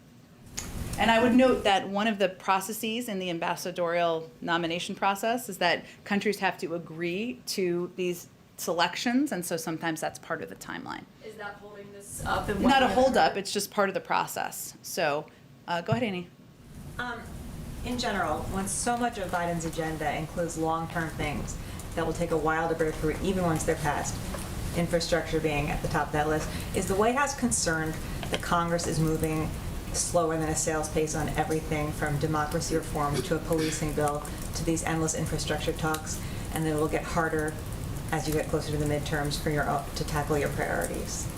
S11: And I would note that one of the processes in the ambassadorial nomination process is that countries have to agree to these selections, and so sometimes that's part of the timeline.
S12: Is that holding this up? And
S11: Not a holdup, it's just part of the process. So go ahead, Annie.
S16: In general, when so much of Biden's agenda includes long-term things that will take a while to break through even once they're passed, infrastructure being at the top of that list, is the White House concerned that Congress is moving slower than a snail's pace on everything from democracy reform to a policing bill to these endless infrastructure talks, and that it will get harder as you get closer to the midterms for to tackle your priorities?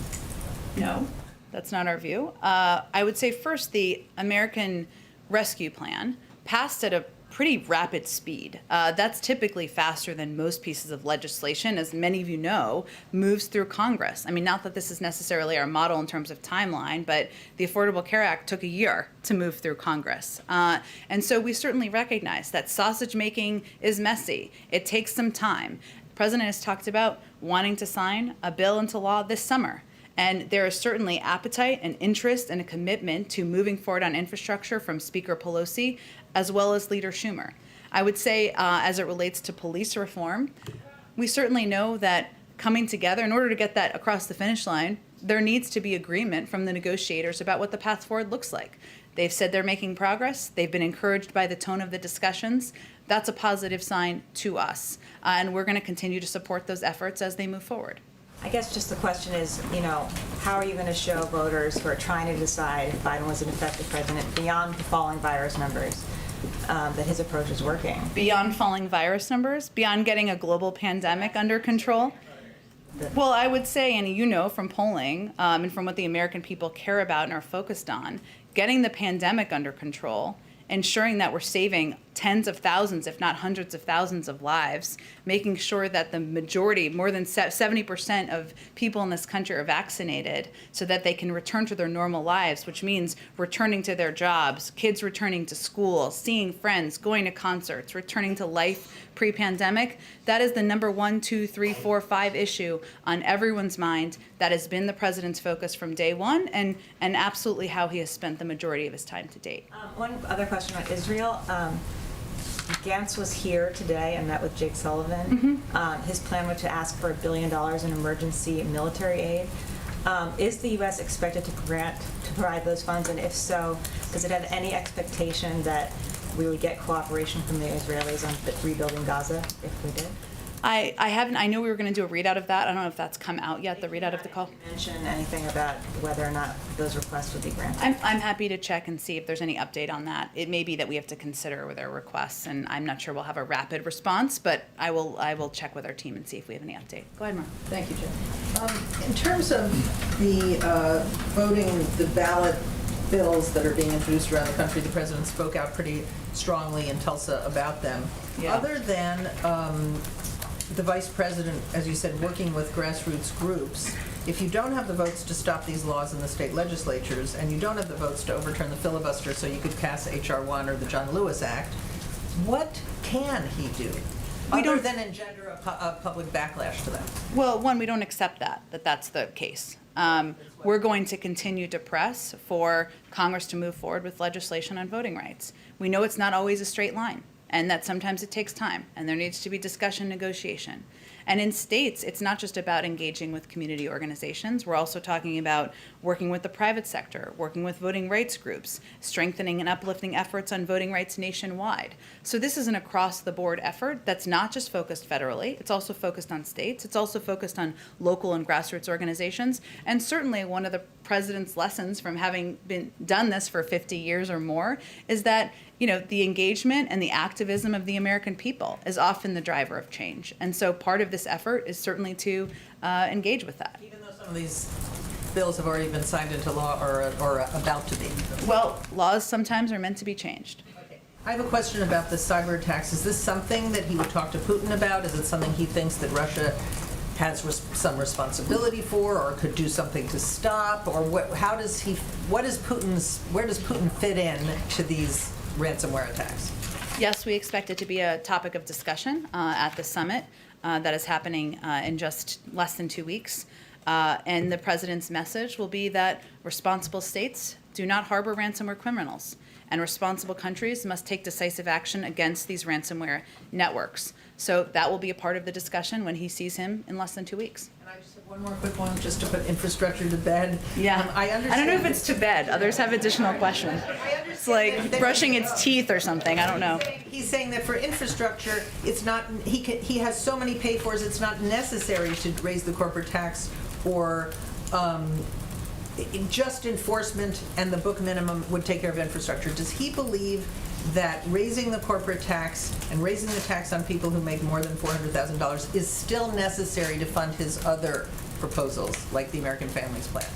S11: No, that's not our view. I would say first, the American Rescue Plan passed at a pretty rapid speed. That's typically faster than most pieces of legislation, as many of you know, moves through Congress. I mean, not that this is necessarily our model in terms of timeline, but the Affordable Care Act took a year to move through Congress. And so we certainly recognize that sausage making is messy. It takes some time. The president has talked about wanting to sign a bill into law this summer. And there is certainly appetite and interest and a commitment to moving forward on infrastructure from Speaker Pelosi, as well as Leader Schumer. I would say, as it relates to police reform, we certainly know that coming together, in order to get that across the finish line, there needs to be agreement from the negotiators about what the path forward looks like. They've said they're making progress. They've been encouraged by the tone of the discussions. That's a positive sign to us. And we're going to continue to support those efforts as they move forward.
S16: I guess just the question is, how are you going to show voters who are trying to decide if Biden was an effective president beyond the falling virus numbers that his approach is working?
S11: Beyond falling virus numbers? Beyond getting a global pandemic under control? Well, I would say, and you know from polling and from what the American people care about and are focused on, getting the pandemic under control, ensuring that we're saving tens of thousands, if not hundreds of thousands of lives, making sure that the majority, more than 70% of people in this country are vaccinated so that they can return to their normal lives, which means returning to their jobs, kids returning to school, seeing friends, going to concerts, returning to life pre-pandemic. That is the number 1, 2, 3, 4, 5 issue on everyone's mind. That has been the president's focus from day one, and absolutely how he has spent the majority of his time to date.
S16: One other question about Israel. Gantz was here today and met with Jake Sullivan. His plan was to ask for $1 billion in emergency military aid. Is the U.S. expected to provide those funds, and if so, does it have any expectation that we would get cooperation from the Israelis on rebuilding Gaza if we did?
S11: I haven't. I know we were going to do a readout of that. I don't know if that's come out yet, the readout of the call.
S16: Mention anything about whether or not those requests would be granted?
S11: I'm happy to check and see if there's any update on that. It may be that we have to consider with our requests, and I'm not sure we'll have a rapid response, but I will check with our team and see if we have any update. Go ahead, Mark.
S17: Thank you, Jen. In terms of the voting, the ballot bills that are being introduced around the country, the president spoke out pretty strongly in Tulsa about them.
S11: Yeah.
S17: Other than the vice president, as you said, working with grassroots groups, if you don't have the votes to stop these laws in the state legislatures, and you don't have the votes to overturn the filibuster so you could pass H.R. 1 or the John Lewis Act, what can he do other than engender a public backlash to them?
S11: Well, one, we don't accept that's the case. We're going to continue to press for Congress to move forward with legislation on voting rights. We know it's not always a straight line, and that sometimes it takes time, and there needs to be discussion, negotiation. And in states, it's not just about engaging with community organizations. We're also talking about working with the private sector, working with voting rights groups, strengthening and uplifting efforts on voting rights nationwide. So this is an across-the-board effort that's not just focused federally. It's also focused on states. It's also focused on local and grassroots organizations. And certainly one of the president's lessons from having done this for 50 years or more is that, you know, the engagement and the activism of the American people is often the driver of change. And so part of this effort is certainly to engage with that.
S17: Even though some of these bills have already been signed into law or about to be.
S11: Well, laws sometimes are meant to be changed.
S17: I have a question about the cyber attacks. Is this something that he would talk to Putin about? Is it something he thinks that Russia has some responsibility for, or could do something to stop, or where does Putin fit in to these ransomware attacks?
S11: Yes, we expect it to be a topic of discussion at the summit that is happening in just less than 2 weeks. And the president's message will be that responsible states do not harbor ransomware criminals, and responsible countries must take decisive action against these ransomware networks. So that will be a part of the discussion when he sees him in less than 2 weeks.
S17: And I just have one more quick one, just to put infrastructure to bed.
S11: Yeah,
S17: I understand.
S11: I don't know if it's to bed. Others have additional questions. It's like brushing its teeth or something. I don't know.
S17: He's saying that for infrastructure, it's not. He has so many pay-fors. It's not necessary to raise the corporate tax or. Just enforcement and the book minimum would take care of infrastructure. Does he believe that raising the corporate tax and raising the tax on people who make more than $400,000 is still necessary to fund his other proposals, like the American Families Plan?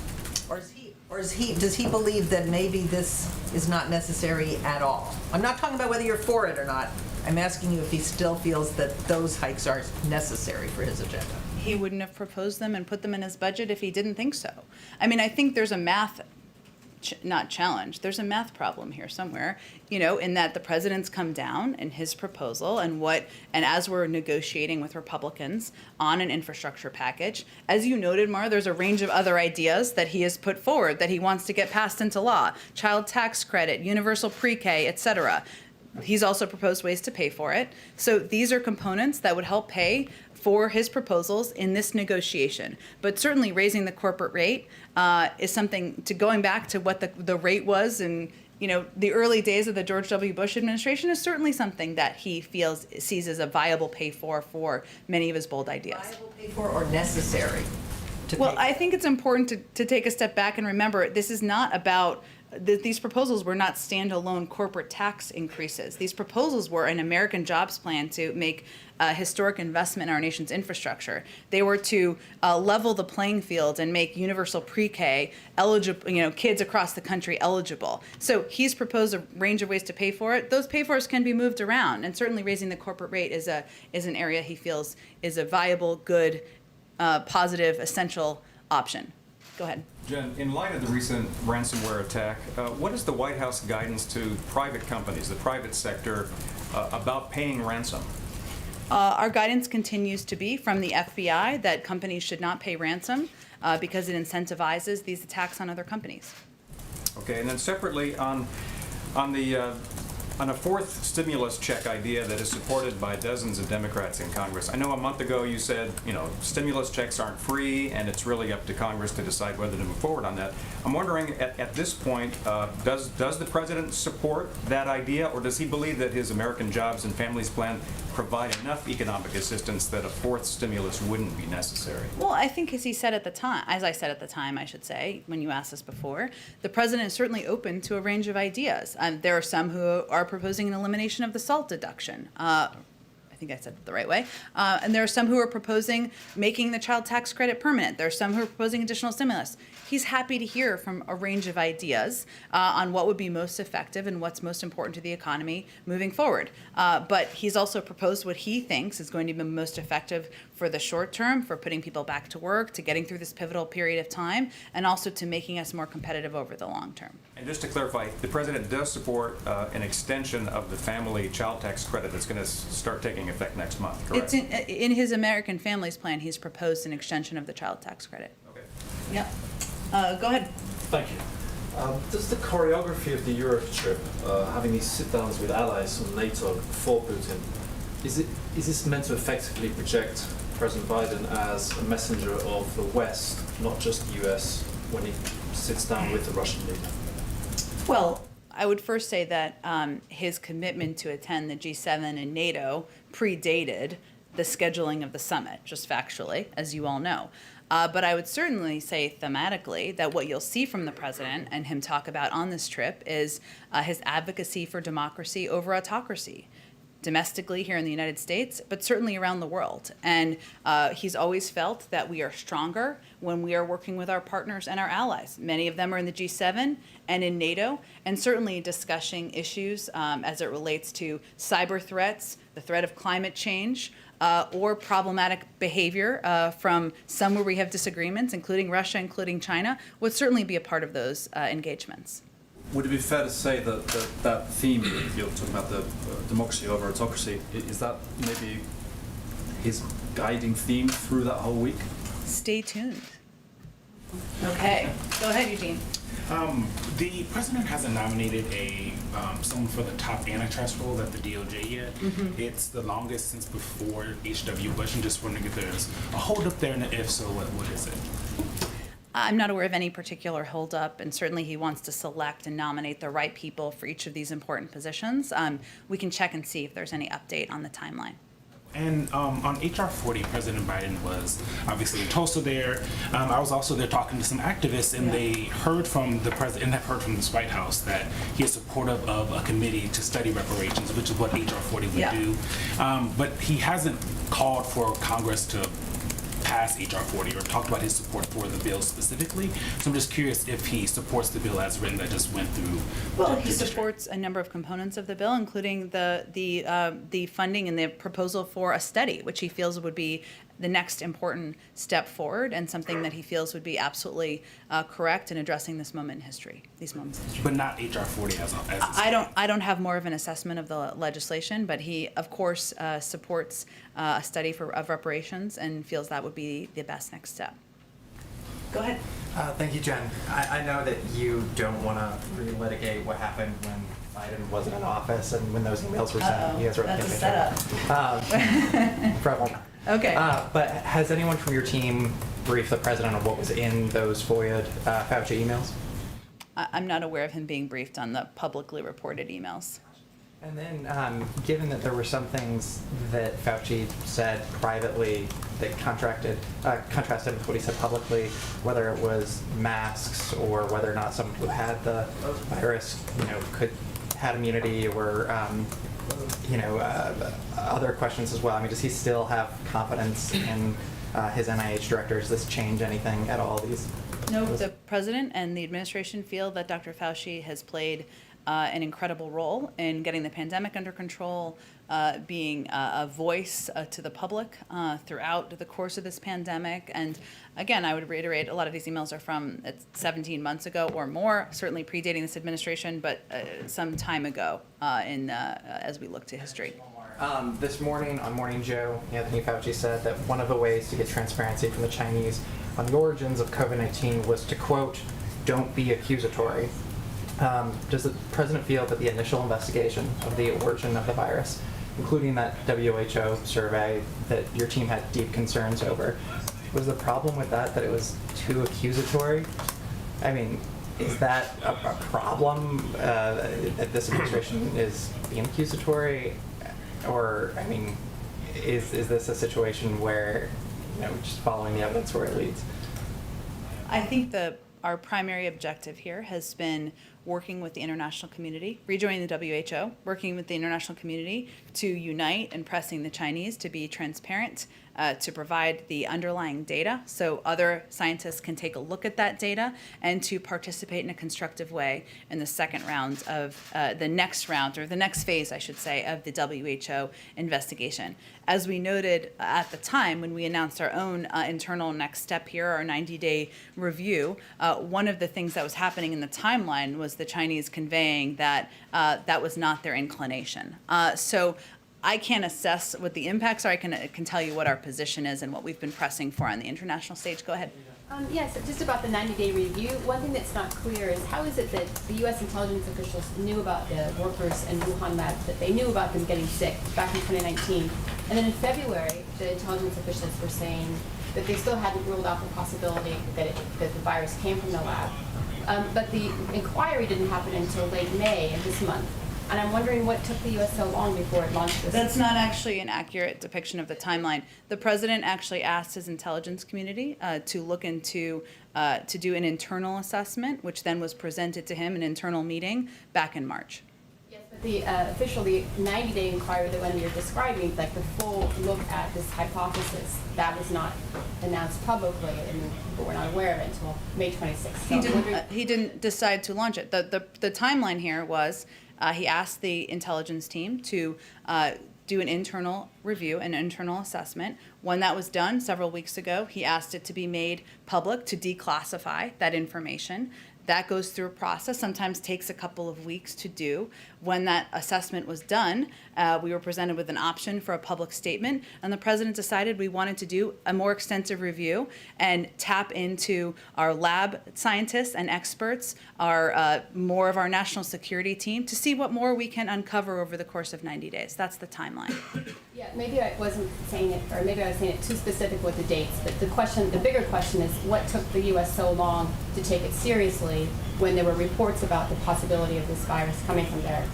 S17: Does he believe that maybe this is not necessary at all? I'm not talking about whether you're for it or not. I'm asking you if he still feels that those hikes are necessary for his agenda.
S11: He wouldn't have proposed them and put them in his budget if he didn't think so. I mean, I think there's a math, not challenge, there's a math problem here somewhere, you know, in that the president's come down in his proposal and as we're negotiating with Republicans on an infrastructure package, as you noted, Mara, there's a range of other ideas that he has put forward that he wants to get passed into law. Child tax credit, universal pre-K, et cetera. He's also proposed ways to pay for it. So these are components that would help pay for his proposals in this negotiation. But certainly raising the corporate rate is something to going back to what the rate was in, you know, the early days of the George W. Bush administration is certainly something that he sees as a viable pay for many of his bold ideas.
S17: Viable pay for or necessary to pay
S11: Well,
S17: for?
S11: I think it's important to take a step back and remember this is not about these proposals were not standalone corporate tax increases. These proposals were an American jobs plan to make historic investment in our nation's infrastructure. They were to level the playing field and make universal pre-K eligible, you know, kids across the country eligible. So he's proposed a range of ways to pay for it. Those pay-fors can be moved around, and certainly raising the corporate rate is an area he feels is a viable, good, positive, essential option. Go ahead.
S18: Jen, in light of the recent ransomware attack, what is the White House guidance to private companies, the private sector, about paying ransom?
S11: Our guidance continues to be from the FBI that companies should not pay ransom because it incentivizes these attacks on other companies.
S18: Okay, and then separately on a fourth stimulus check idea that is supported by dozens of Democrats in Congress. I know a month ago you said, you know, stimulus checks aren't free and it's really up to Congress to decide whether to move forward on that. I'm wondering at this point, does the president support that idea, or does he believe that his American Jobs and Families Plan provide enough economic assistance that a fourth stimulus wouldn't be necessary?
S11: Well, I think as I said at the time, I should say, when you asked us before, the president is certainly open to a range of ideas. There are some who are proposing an elimination of the SALT deduction. I think I said it the right way. And there are some who are proposing making the child tax credit permanent. There are some who are proposing additional stimulus. He's happy to hear from a range of ideas on what would be most effective and what's most important to the economy moving forward. But he's also proposed what he thinks is going to be most effective for the short term, for putting people back to work, to getting through this pivotal period of time, and also to making us more competitive over the long term.
S18: And just to clarify, the president does support an extension of the family child tax credit that's going to start taking effect next month, correct?
S11: It's in his American Families Plan, he's proposed an extension of the child tax credit.
S18: Okay.
S11: Yep. Go ahead.
S19: Thank you. Does the choreography of the Europe trip, having these sit-downs with allies from NATO for Putin, is this meant to effectively project President Biden as a messenger of the West, not just the US, when he sits down with the Russian leader?
S11: Well, I would first say that his commitment to attend the G7 and NATO predated the scheduling of the summit, just factually, as you all know. But I would certainly say thematically that what you'll see from the president and him talk about on this trip is his advocacy for democracy over autocracy, domestically here in the United States, but certainly around the world. And he's always felt that we are stronger when we are working with our partners and our allies. Many of them are in the G7 and in NATO, and certainly discussing issues as it relates to cyber threats, the threat of climate change, or problematic behavior from some where we have disagreements, including Russia, including China, would certainly be a part of those engagements.
S19: Would it be fair to say that that theme, if you're talking about the democracy over autocracy, is that maybe his guiding theme through that whole week?
S11: Stay tuned. Okay, go ahead, Eugene.
S20: The president hasn't nominated someone for the top antitrust role at the DOJ yet. It's the longest since before H.W. Bush. I'm just wondering if there's a holdup there, and if so, what is it?
S11: I'm not aware of any particular holdup, and certainly he wants to select and nominate the right people for each of these important positions. We can check and see if there's any update on the timeline.
S20: And on H.R. 40, President Biden was obviously in Tulsa there. I was also there talking to some activists, and they heard from the president and have heard from this White House that he is supportive of a committee to study reparations, which is what H.R. 40 would do. But he hasn't called for Congress to pass H.R. 40 or talked about his support for the bill specifically. So I'm just curious if he supports the bill as written that just went through.
S11: Well, he supports a number of components of the bill, including the funding and the proposal for a study, which he feels would be the next important step forward and something that he feels would be absolutely correct in addressing this moment in history, these moments in history.
S20: But not H.R. 40 as
S11: I don't have more of an assessment of the legislation, but he, of course, supports a study of reparations and feels that would be the best next step. Go ahead.
S21: Thank you, Jen. I know that you don't want to relitigate what happened when Biden wasn't in office and when those emails were sent. You guys were
S11: That's a setup.
S21: Probably not.
S11: Okay.
S21: But has anyone from your team briefed the president on what was in those FOIA Fauci emails?
S11: I'm not aware of him being briefed on the publicly reported emails.
S21: And then, given that there were some things that Fauci said privately that contrasted with what he said publicly, whether it was masks or whether or not someone who had the virus, had immunity or, other questions as well. I mean, does he still have confidence in his NIH director? Does this change anything at all?
S11: No, the president and the administration feel that Dr. Fauci has played an incredible role in getting the pandemic under control, being a voice to the public throughout the course of this pandemic. And again, I would reiterate, a lot of these emails are from 17 months ago or more, certainly predating this administration, but some time ago as we look to history.
S21: This morning on Morning Joe, Anthony Fauci said that one of the ways to get transparency from the Chinese on the origins of COVID-19 was to, quote, "don't be accusatory." Does the president feel that the initial investigation of the origin of the virus, including that WHO survey that your team had deep concerns over, was the problem with that it was too accusatory? I mean, is that a problem that this administration is being accusatory? Or, I mean, is this a situation where, just following the evidence where it leads?
S11: I think our primary objective here has been working with the international community, rejoining the WHO, working with the international community to unite and pressing the Chinese to be transparent, to provide the underlying data so other scientists can take a look at that data and to participate in a constructive way in the next phase, I should say, of the WHO investigation. As we noted at the time when we announced our own internal next step here, our 90-day review, one of the things that was happening in the timeline was the Chinese conveying that that was not their inclination. So I can't assess what the impacts are. I can tell you what our position is and what we've been pressing for on the international stage. Go ahead.
S4: Yes, just about the 90-day review. One thing that's not clear is how is it that the U.S. intelligence officials knew about the workers in Wuhan lab, that they knew about them getting sick back in 2019, and then in February, the intelligence officials were saying that they still hadn't ruled out the possibility that the virus came from the lab. But the inquiry didn't happen until late May of this month. And I'm wondering what took the U.S. so long before it launched this.
S11: That's not actually an accurate depiction of the timeline. The president actually asked his intelligence community to look into, to do an internal assessment, which then was presented to him, an internal meeting, back in March.
S4: Yes, but the official, the 90-day inquiry, the one you're describing, like the full look at this hypothesis, that was not announced publicly, and people were not aware of it until May 26th.
S11: He didn't decide to launch it. The timeline here was, he asked the intelligence team to do an internal review, an internal assessment. When that was done several weeks ago, he asked it to be made public to declassify that information. That goes through a process, sometimes takes a couple of weeks to do. When that assessment was done, we were presented with an option for a public statement, and the president decided we wanted to do a more extensive review and tap into our lab scientists and experts, our more of our national security team, to see what more we can uncover over the course of 90 days. That's the timeline.
S4: Yeah, maybe I wasn't saying it, or maybe I was saying it too specific with the dates, but the bigger question is what took the U.S. so long to take it seriously when there were reports about the possibility of this virus coming from there,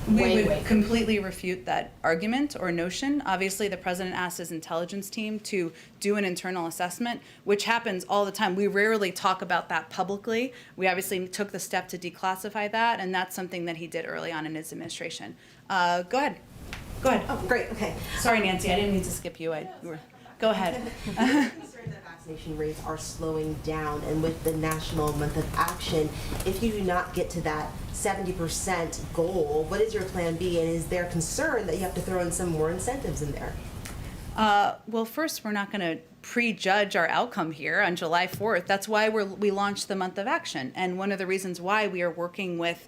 S11: We would completely refute that argument or notion. Obviously, the president asked his intelligence team to do an internal assessment, which happens all the time. We rarely talk about that publicly. We obviously took the step to declassify that, and that's something that he did early on in his administration. Go ahead. Go ahead.
S22: Oh, great. Okay.
S11: Sorry, Nancy. I didn't mean to skip you. Go ahead.
S22: Vaccination rates are slowing down, and with the National Month of Action, if you do not get to that 70% goal, what is your plan B, and is there concern that you have to throw in some more incentives in there?
S11: Well, first, we're not going to prejudge our outcome here on July 4th. That's why we launched the Month of Action, and one of the reasons why we are working with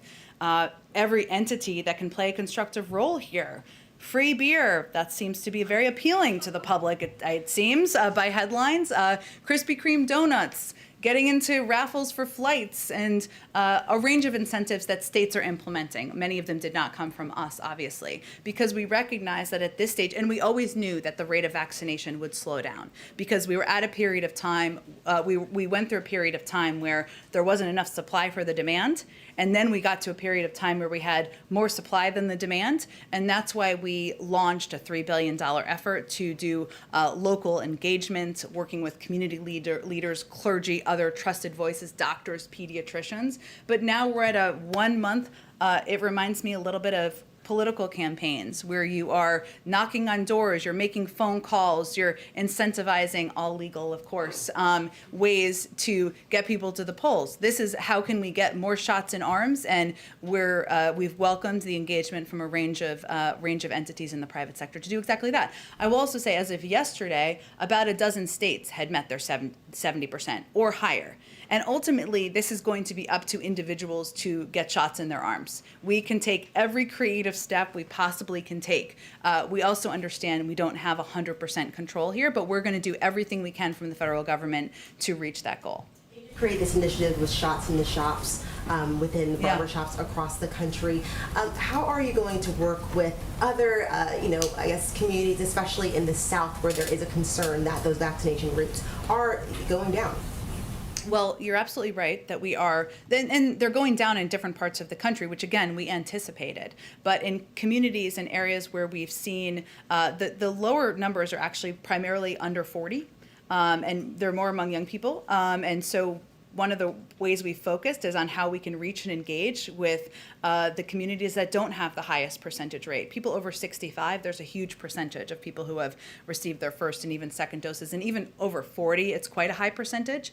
S11: every entity that can play a constructive role here. Free beer, that seems to be very appealing to the public, it seems, by headlines. Krispy Kreme donuts, getting into raffles for flights, and a range of incentives that states are implementing. Many of them did not come from us, obviously, because we recognize that at this stage, and we always knew that the rate of vaccination would slow down, because we were at a period of time, we went through a period of time where there wasn't enough supply for the demand, and then we got to a period of time where we had more supply than the demand, and that's why we launched a $3 billion effort to do local engagement, working with community leaders, clergy, other trusted voices, doctors, pediatricians. But now we're at a 1 month, it reminds me a little bit of political campaigns where you are knocking on doors, you're making phone calls, you're incentivizing, all legal, of course, ways to get people to the polls. This is how can we get more shots in arms, and we've welcomed the engagement from a range of entities in the private sector to do exactly that. I will also say, as of yesterday, about a dozen states had met their 70% or higher. And ultimately, this is going to be up to individuals to get shots in their arms. We can take every creative step we possibly can take. We also understand we don't have 100% control here, but we're going to do everything we can from the federal government to reach that goal.
S22: Create this initiative with shots in the shops within barber shops across the country. How are you going to work with other, I guess, communities, especially in the South, where there is a concern that those vaccination rates are going down?
S11: Well, you're absolutely right that we are, and they're going down in different parts of the country, which again, we anticipated. But in communities and areas where we've seen the lower numbers are actually primarily under 40, and they're more among young people. And so one of the ways we focused is on how we can reach and engage with the communities that don't have the highest percentage rate. People over 65, there's a huge percentage of people who have received their first and even second doses, and even over 40, it's quite a high percentage.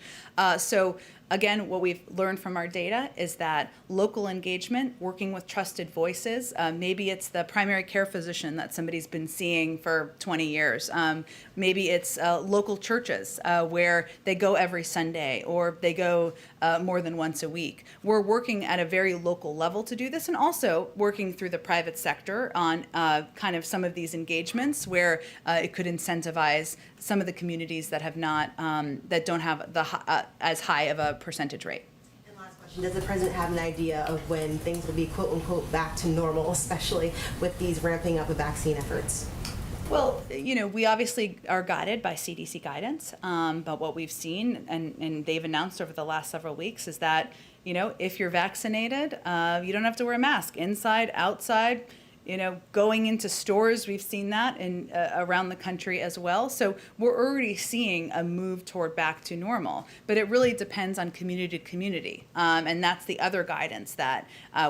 S11: So again, what we've learned from our data is that local engagement, working with trusted voices, maybe it's the primary care physician that somebody's been seeing for 20 years. Maybe it's local churches where they go every Sunday or they go more than once a week. We're working at a very local level to do this, and also working through the private sector on kind of some of these engagements where it could incentivize some of the communities that have not, that don't have the as high of a percentage rate.
S22: And last question, does the president have an idea of when things will be quote unquote back to normal, especially with these ramping up of vaccine efforts?
S11: Well, you know, we obviously are guided by CDC guidance, but what we've seen, and they've announced over the last several weeks, is that, you know, if you're vaccinated, you don't have to wear a mask inside, outside. You know, going into stores, we've seen that in around the country as well. So we're already seeing a move toward back to normal, but it really depends on community to community. And that's the other guidance that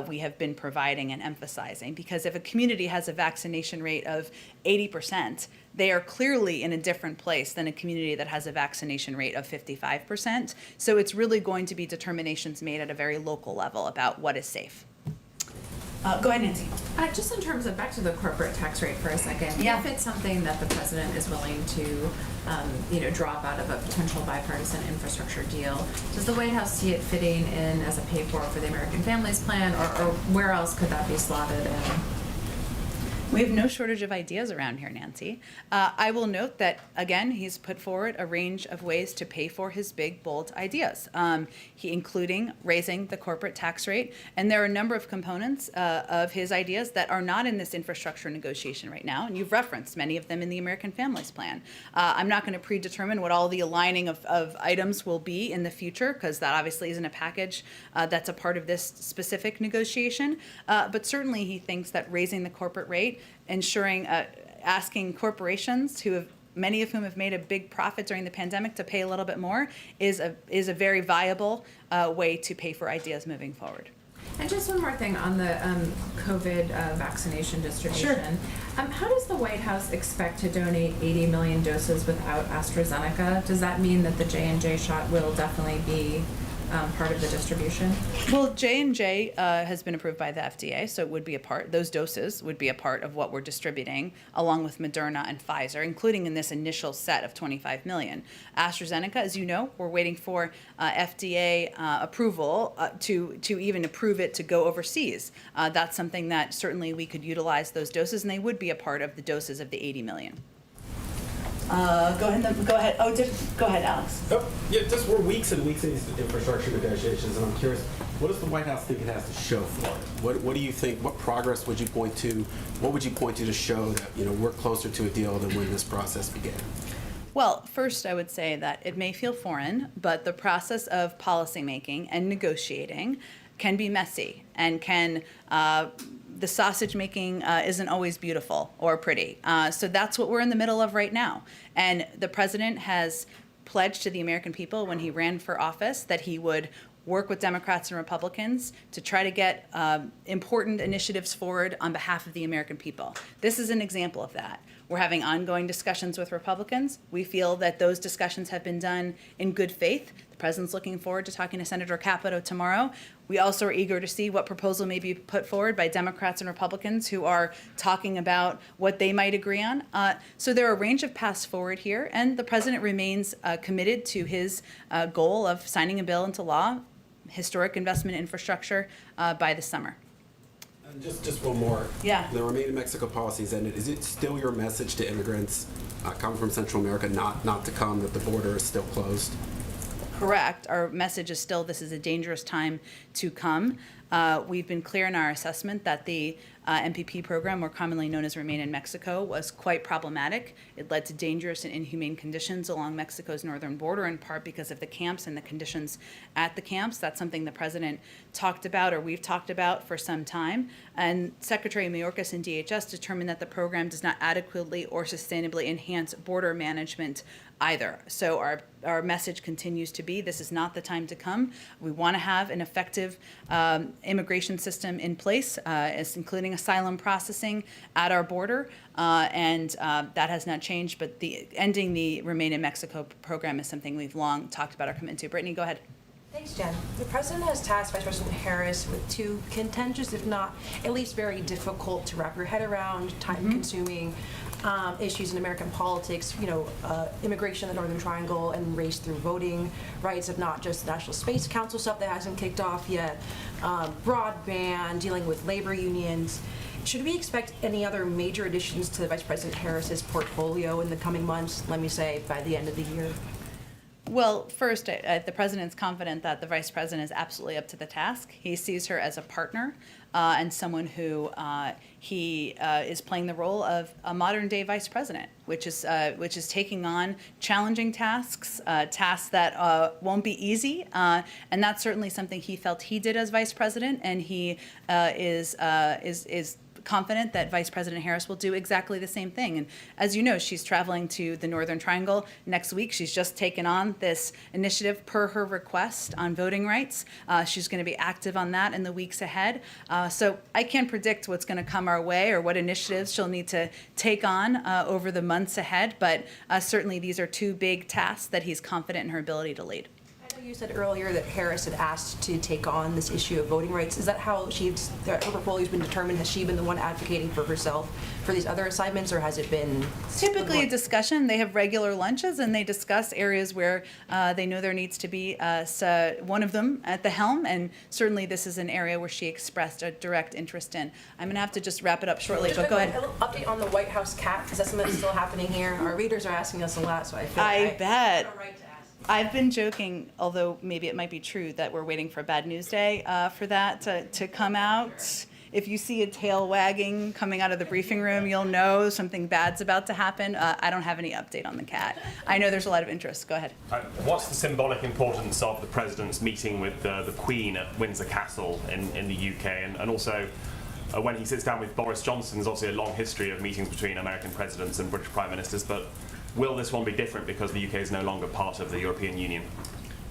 S11: we have been providing and emphasizing, because if a community has a vaccination rate of 80%, they are clearly in a different place than a community that has a vaccination rate of 55%. So it's really going to be determinations made at a very local level about what is safe. Go ahead, Nancy.
S12: Just in terms of, back to the corporate tax rate for a second.
S11: Yeah.
S12: If it's something that the president is willing to, drop out of a potential bipartisan infrastructure deal, does the White House see it fitting in as a pay-for the American Families Plan, or where else could that be slotted in?
S11: We have no shortage of ideas around here, Nancy. I will note that, again, he's put forward a range of ways to pay for his big, bold ideas, including raising the corporate tax rate. And there are a number of components of his ideas that are not in this infrastructure negotiation right now. And you've referenced many of them in the American Families Plan. I'm not going to predetermine what all the aligning of items will be in the future, because that obviously isn't a package that's a part of this specific negotiation. But certainly he thinks that raising the corporate rate, ensuring, asking corporations many of whom have made a big profit during the pandemic to pay a little bit more is a very viable way to pay for ideas moving forward.
S12: And just one more thing on the COVID vaccination distribution. Sure. How does the White House expect to donate 80 million doses without AstraZeneca? Does that mean that the J&J shot will definitely be part of the distribution?
S11: Well, J&J has been approved by the FDA, so it would be those doses would be a part of what we're distributing, along with Moderna and Pfizer, including in this initial set of 25 million. AstraZeneca, as you know, we're waiting for FDA approval to even approve it to go overseas. That's something that certainly we could utilize those doses, and they would be a part of the doses of the 80 million. Go ahead. Go ahead, Alex.
S1: Oh, yeah, just we're weeks and weeks in these infrastructure negotiations, and I'm curious, what does the White House think it has to show for it? What do you think? What progress would you point to? What would you point to show that we're closer to a deal than when this process began?
S11: Well, first, I would say that it may feel foreign, but the process of policymaking and negotiating can be messy and can. The sausage making isn't always beautiful or pretty. So that's what we're in the middle of right now. And the president has pledged to the American people when he ran for office that he would work with Democrats and Republicans to try to get important initiatives forward on behalf of the American people. This is an example of that. We're having ongoing discussions with Republicans. We feel that those discussions have been done in good faith. The president's looking forward to talking to Senator Capito tomorrow. We also are eager to see what proposal may be put forward by Democrats and Republicans who are talking about what they might agree on. So there are a range of paths forward here, and the president remains committed to his goal of signing a bill into law, historic investment infrastructure, by the summer.
S1: And just one more.
S11: Yeah.
S1: The Remain in Mexico policy is ended. Is it still your message to immigrants coming from Central America not to come, that the border is still closed?
S11: Correct. Our message is still this is a dangerous time to come. We've been clear in our assessment that the MPP program, more commonly known as Remain in Mexico, was quite problematic. It led to dangerous and inhumane conditions along Mexico's northern border, in part because of the camps and the conditions at the camps. That's something the president talked about, or we've talked about for some time. And Secretary Mayorkas and DHS determined that the program does not adequately or sustainably enhance border management either. So our message continues to be, this is not the time to come. We want to have an effective immigration system in place, including asylum processing at our border, and that has not changed, but ending the Remain in Mexico program is something we've long talked about our commitment to. Brittany, go ahead.
S7: Thanks, Jen. The president has tasked Vice President Harris with two contentious, if not at least very difficult to wrap your head around, time-consuming issues in American politics. Immigration in the Northern Triangle and race through voting rights of not just the National Space Council stuff that hasn't kicked off yet, broadband, dealing with labor unions. Should we expect any other major additions to Vice President Harris's portfolio in the coming months, let me say, by the end of the year?
S11: Well, first, the president's confident that the vice president is absolutely up to the task. He sees her as a partner and someone who he is playing the role of a modern-day vice president, which is taking on challenging tasks, tasks that won't be easy, and that's certainly something he felt he did as vice president, and he is confident that Vice President Harris will do exactly the same thing. And as you know, she's traveling to the Northern Triangle next week. She's just taken on this initiative per her request on voting rights. She's going to be active on that in the weeks ahead. So I can't predict what's going to come our way or what initiatives she'll need to take on over the months ahead, but certainly these are two big tasks that he's confident in her ability to lead.
S7: You said earlier that Harris had asked to take on this issue of voting rights. Is that how her portfolio's been determined? Has she been the one advocating for herself for these other assignments, or has it been
S11: typically a discussion? They have regular lunches and they discuss areas where they know there needs to be one of them at the helm, and certainly this is an area where she expressed a direct interest in. I'm going to have to just wrap it up shortly, but go ahead.
S7: A little update on the White House cat, because that's something that's still happening here. Our readers are asking us a lot, so I feel
S11: I bet. I've been joking, although maybe it might be true, that we're waiting for a bad news day for that to come out. If you see a tail wagging coming out of the briefing room, you'll know something bad's about to happen. I don't have any update on the cat. I know there's a lot of interest. Go ahead.
S9: What's the symbolic importance of the President's meeting with the Queen at Windsor Castle in the UK? And also, when he sits down with Boris Johnson, there's obviously a long history of meetings between American presidents and British prime ministers, but will this one be different because the UK is no longer part of the European Union?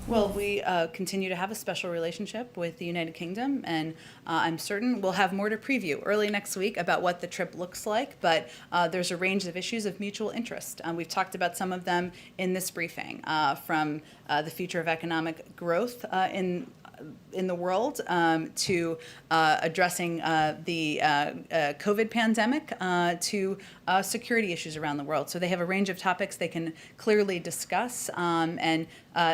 S11: Well, we continue to have a special relationship with the United Kingdom, and I'm certain we'll have more to preview early next week about what the trip looks like, but there's a range of issues of mutual interest. We've talked about some of them in this briefing, from the future of economic growth in the world to addressing the COVID pandemic to security issues around the world. So they have a range of topics they can clearly discuss, and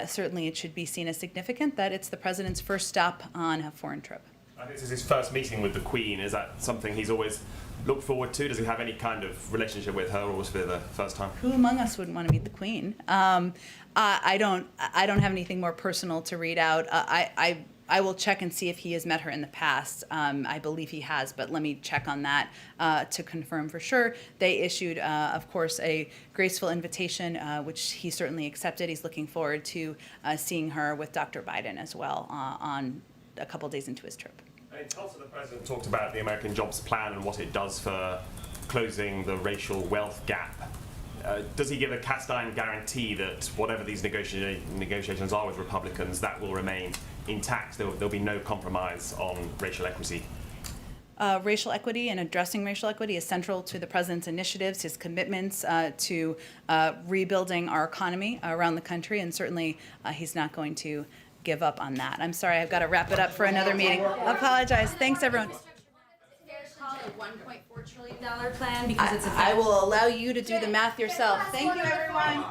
S11: certainly it should be seen as significant that it's the president's first stop on a foreign trip.
S9: This is his first meeting with the Queen. Is that something he's always looked forward to? Does he have any kind of relationship with her, or was it the first time?
S11: Who among us wouldn't want to meet the Queen? I don't have anything more personal to read out. I will check and see if he has met her in the past. I believe he has, but let me check on that to confirm for sure. They issued, of course, a graceful invitation, which he certainly accepted. He's looking forward to seeing her with Dr. Biden as well on a couple days into his trip.
S9: In Tulsa, the President talked about the American Jobs Plan and what it does for closing the racial wealth gap. Does he give a cast-iron guarantee that whatever these negotiations are with Republicans, that will remain intact? There'll be no compromise on racial equity?
S11: Racial equity and addressing racial equity is central to the president's initiatives, his commitments to rebuilding our economy around the country, and certainly he's not going to give up on that. I'm sorry, I've got to wrap it up for another meeting. I apologize. Thanks, everyone.
S3: A $1.4 trillion plan because it's a
S11: I will allow you to do the math yourself. Thank you, everyone.